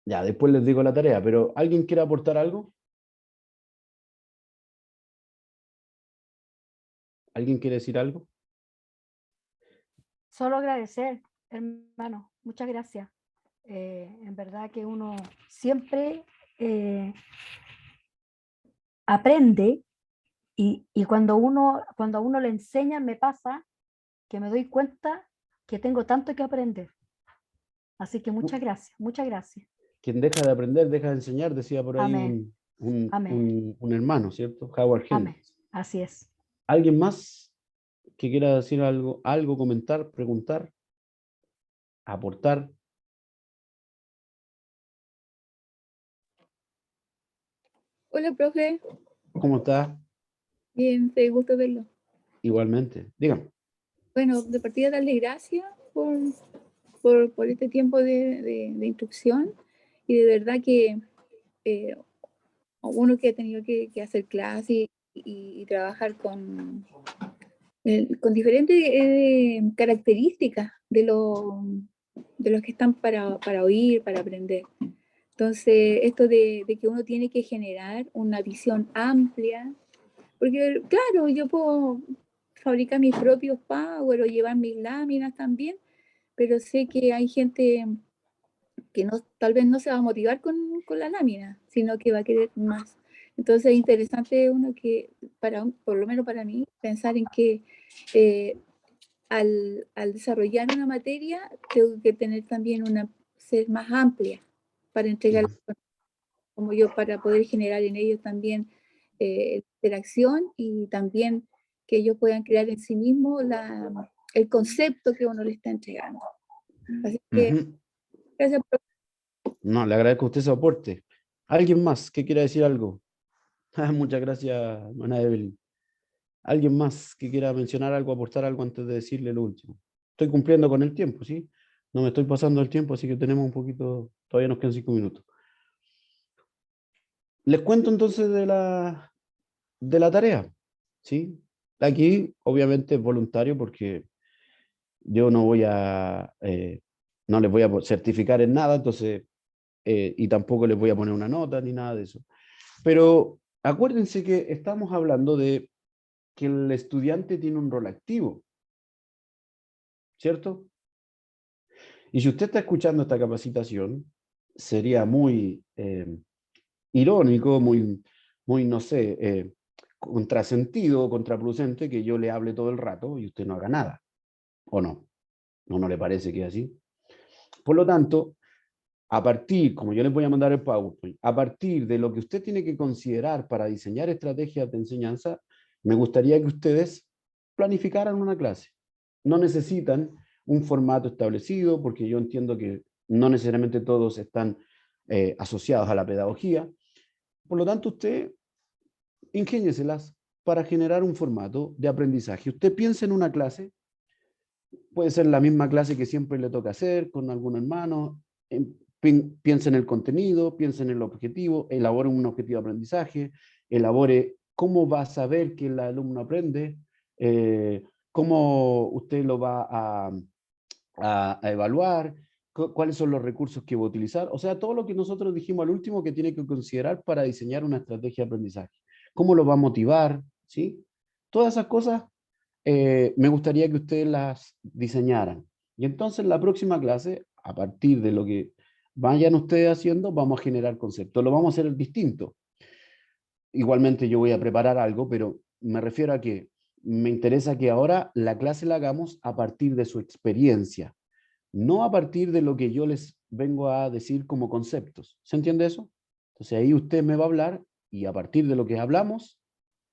Ya, después les digo la tarea, pero ¿alguien quiere aportar algo? ¿Alguien quiere decir algo? Solo agradecer, hermano, muchas gracias. En verdad que uno siempre aprende y cuando a uno le enseñan me pasa que me doy cuenta que tengo tanto que aprender. Así que muchas gracias, muchas gracias. Quien deja de aprender, deja de enseñar, decía por ahí Amén. un hermano, ¿cierto? Howard Henry. Amén. Así es. ¿Alguien más que quiera decir algo, comentar, preguntar, aportar? Hola, profe. ¿Cómo está? Bien, te gusto verlo. Igualmente. Dígame. Bueno, de partida darle gracias por este tiempo de instrucción y de verdad que uno que ha tenido que hacer clases y trabajar con diferentes características de los que están para oír, para aprender. Entonces, esto de que uno tiene que generar una visión amplia, porque claro, yo puedo fabricar mis propios power o llevar mis láminas también, pero sé que hay gente que tal vez no se va a motivar con la lámina, sino que va a querer más. Entonces es interesante uno que, por lo menos para mí, pensar en que al desarrollar una materia, tengo que tener también ser más amplia para entregar, como yo, para poder generar en ellos también interacción y también que ellos puedan crear en sí mismos el concepto que uno le está entregando. Así que, gracias por... No, le agradezco a usted su aporte. ¿Alguien más que quiera decir algo? Muchas gracias, hermana Evelyn. ¿Alguien más que quiera mencionar algo, aportar algo antes de decirle lo último? Estoy cumpliendo con el tiempo, ¿sí? No me estoy pasando el tiempo, así que tenemos un poquito, todavía nos quedan 5 minutos. Les cuento entonces de la tarea, ¿sí? Aquí, obviamente, es voluntario porque yo no voy no les voy a certificar en nada, entonces, y tampoco les voy a poner una nota ni nada de eso. Pero acuérdense que estamos hablando de que el estudiante tiene un rol activo, ¿cierto? Y si usted está escuchando esta capacitación, sería muy irónico, muy, no sé, contrasentido, contraproducente que yo le hable todo el rato y usted no haga nada, ¿o no? ¿O no le parece que es así? Por lo tanto, a partir, como yo les voy a mandar el PowerPoint, a partir de lo que usted tiene que considerar para diseñar estrategias de enseñanza, me gustaría que ustedes planificaran una clase. No necesitan un formato establecido, porque yo entiendo que no necesariamente todos están asociados a la pedagogía. Por lo tanto, usted ingénieselas para generar un formato de aprendizaje. Usted piensa en una clase, puede ser la misma clase que siempre le toca hacer con algún hermano, piensa en el contenido, piensa en el objetivo, elabore un objetivo de aprendizaje, elabore cómo va a saber que el alumno aprende, cómo usted lo va a evaluar, cuáles son los recursos que va a utilizar, o sea, todo lo que nosotros dijimos al último que tiene que considerar para diseñar una estrategia de aprendizaje. ¿Cómo lo va a motivar? ¿Sí? Todas esas cosas me gustaría que ustedes las diseñaran. Y entonces la próxima clase, a partir de lo que vayan ustedes haciendo, vamos a generar conceptos. Lo vamos a hacer distinto. Igualmente yo voy a preparar algo, pero me refiero a que me interesa que ahora la clase la hagamos a partir de su experiencia, no a partir de lo que yo les vengo a decir como conceptos. ¿Se entiende eso? Entonces ahí usted me va a hablar y a partir de lo que hablamos,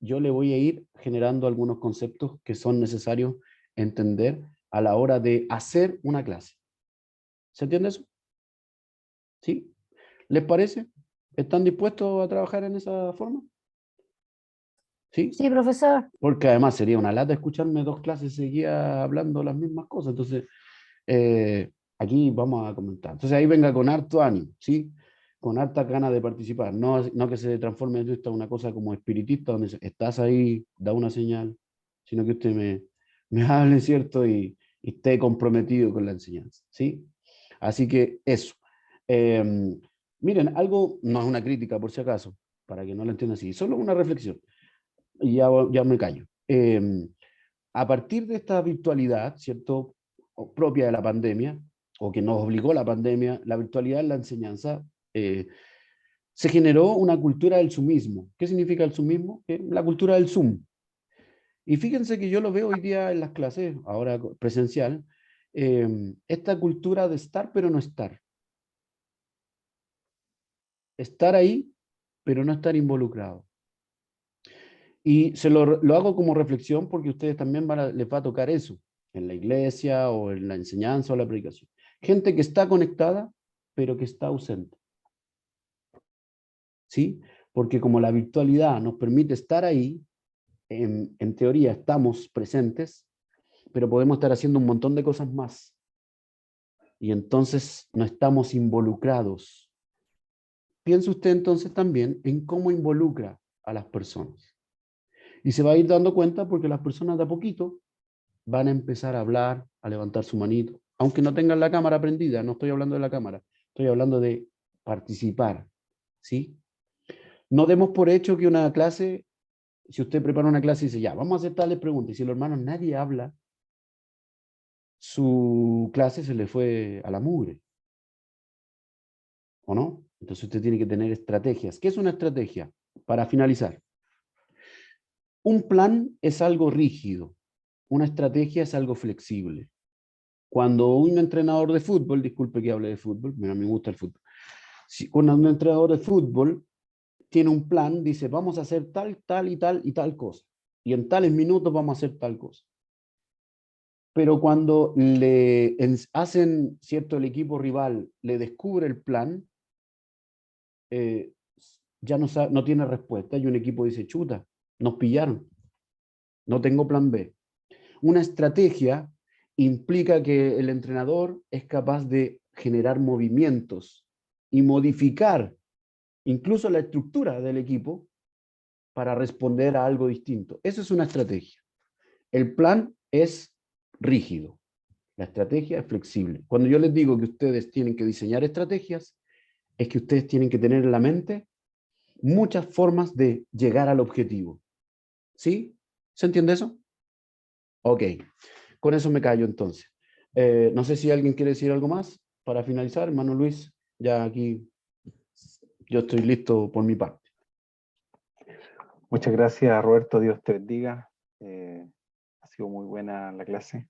yo le voy a ir generando algunos conceptos que son necesarios entender a la hora de hacer una clase. ¿Se entiende eso? ¿Sí? ¿Les parece? ¿Están dispuestos a trabajar en esa forma? ¿Sí? Sí, profesor. Porque además sería una lata escucharme 2 clases seguidas hablando las mismas cosas. Entonces, aquí vamos a comentar. Entonces ahí venga con harto ánimo, ¿sí? Con harta ganas de participar. No que se transforme en esto una cosa como espiritista, donde estás ahí, da una señal, sino que usted me hable, ¿cierto? Y esté comprometido con la enseñanza, ¿sí? Así que eso. Miren, algo, no es una crítica por si acaso, para que no lo entiendan así, solo una reflexión. Y ya me callo. A partir de esta virtualidad, ¿cierto? Propia de la pandemia, o que nos obligó la pandemia, la virtualidad en la enseñanza, se generó una cultura del zoomismo. ¿Qué significa el zoomismo? La cultura del Zoom. Y fíjense que yo lo veo hoy día en las clases, ahora presencial, esta cultura de estar pero no estar. Estar ahí, pero no estar involucrado. Y lo hago como reflexión porque a ustedes también les va a tocar eso, en la iglesia o en la enseñanza o la predicación. Gente que está conectada, pero que está ausente. ¿Sí? Porque como la virtualidad nos permite estar ahí, en teoría estamos presentes, pero podemos estar haciendo un montón de cosas más. Y entonces no estamos involucrados. Piense usted entonces también en cómo involucra a las personas. Y se va a ir dando cuenta porque las personas de a poquito van a empezar a hablar, a levantar su manito, aunque no tengan la cámara prendida, no estoy hablando de la cámara, estoy hablando de participar, ¿sí? No demos por hecho que una clase, si usted prepara una clase y dice, ya, vamos a hacer tales preguntas, y si los hermanos nadie habla, su clase se le fue a la mugre, ¿o no? Entonces usted tiene que tener estrategias. ¿Qué es una estrategia? Para finalizar. Un plan es algo rígido, una estrategia es algo flexible. Cuando un entrenador de fútbol, disculpe que hable de fútbol, pero a mí me gusta el fútbol, cuando un entrenador de fútbol tiene un plan, dice, vamos a hacer tal, tal y tal y tal cosa, y en tales minutos vamos a hacer tal cosa. Pero cuando le hacen, ¿cierto?, el equipo rival le descubre el plan, ya no tiene respuesta, y un equipo dice, chuta, nos pillaron, no tengo plan B. Una estrategia implica que el entrenador es capaz de generar movimientos y modificar incluso la estructura del equipo para responder a algo distinto. Eso es una estrategia. El plan es rígido, la estrategia es flexible. Cuando yo les digo que ustedes tienen que diseñar estrategias, es que ustedes tienen que tener en la mente muchas formas de llegar al objetivo. ¿Sí? ¿Se entiende eso? Ok, con eso me callo entonces. No sé si alguien quiere decir algo más para finalizar, hermano Luis. Ya aquí yo estoy listo por mi parte. Muchas gracias, Roberto. Dios te bendiga. Ha sido muy buena la clase.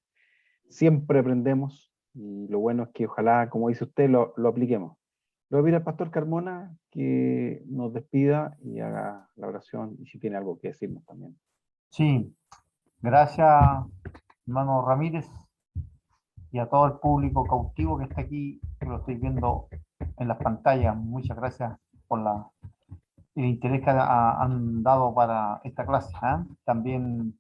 Siempre aprendemos y lo bueno es que ojalá, como dice usted, lo apliquemos. Le voy a pedir al pastor Carmona que nos despida y haga la oración y si tiene algo que decirnos también. Sí, gracias, hermano Ramírez, y a todo el público cautivo que está aquí, que lo estoy viendo en las pantallas. Muchas gracias por el interés que han dado para esta clase. También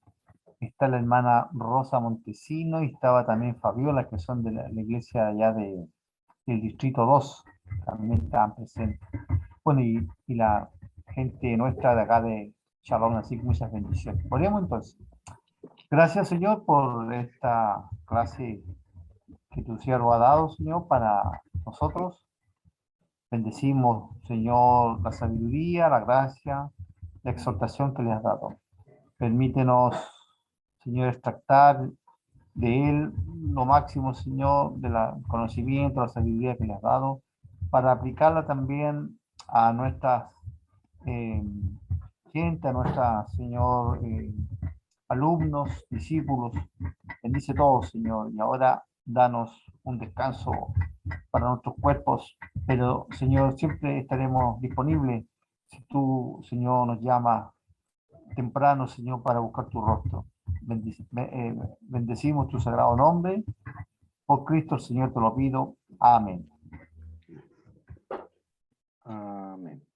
está la hermana Rosa Montesino y estaba también Fabiola, que son de la iglesia allá del Distrito 2, también estaban presentes. Bueno, y la gente nuestra de acá de Shalom, así que muchas bendiciones. Oremos entonces. Gracias, Señor, por esta clase que tu siervo ha dado, Señor, para nosotros. Bendecimos, Señor, la sabiduría, la gracia, la exhortación que le has dado. Permítenos, Señor, extractar de él lo máximo, Señor, del conocimiento, la sabiduría que le has dado, para aplicarla también a nuestras gente, a nuestras, Señor, alumnos, discípulos. Bendice todo, Señor, y ahora danos un descanso para nuestros cuerpos, pero, Señor, siempre estaremos disponibles si tú, Señor, nos llamas temprano, Señor, para buscar tu rostro. Bendecimos tu sagrado nombre. Por Cristo, el Señor, te lo pido. Amén.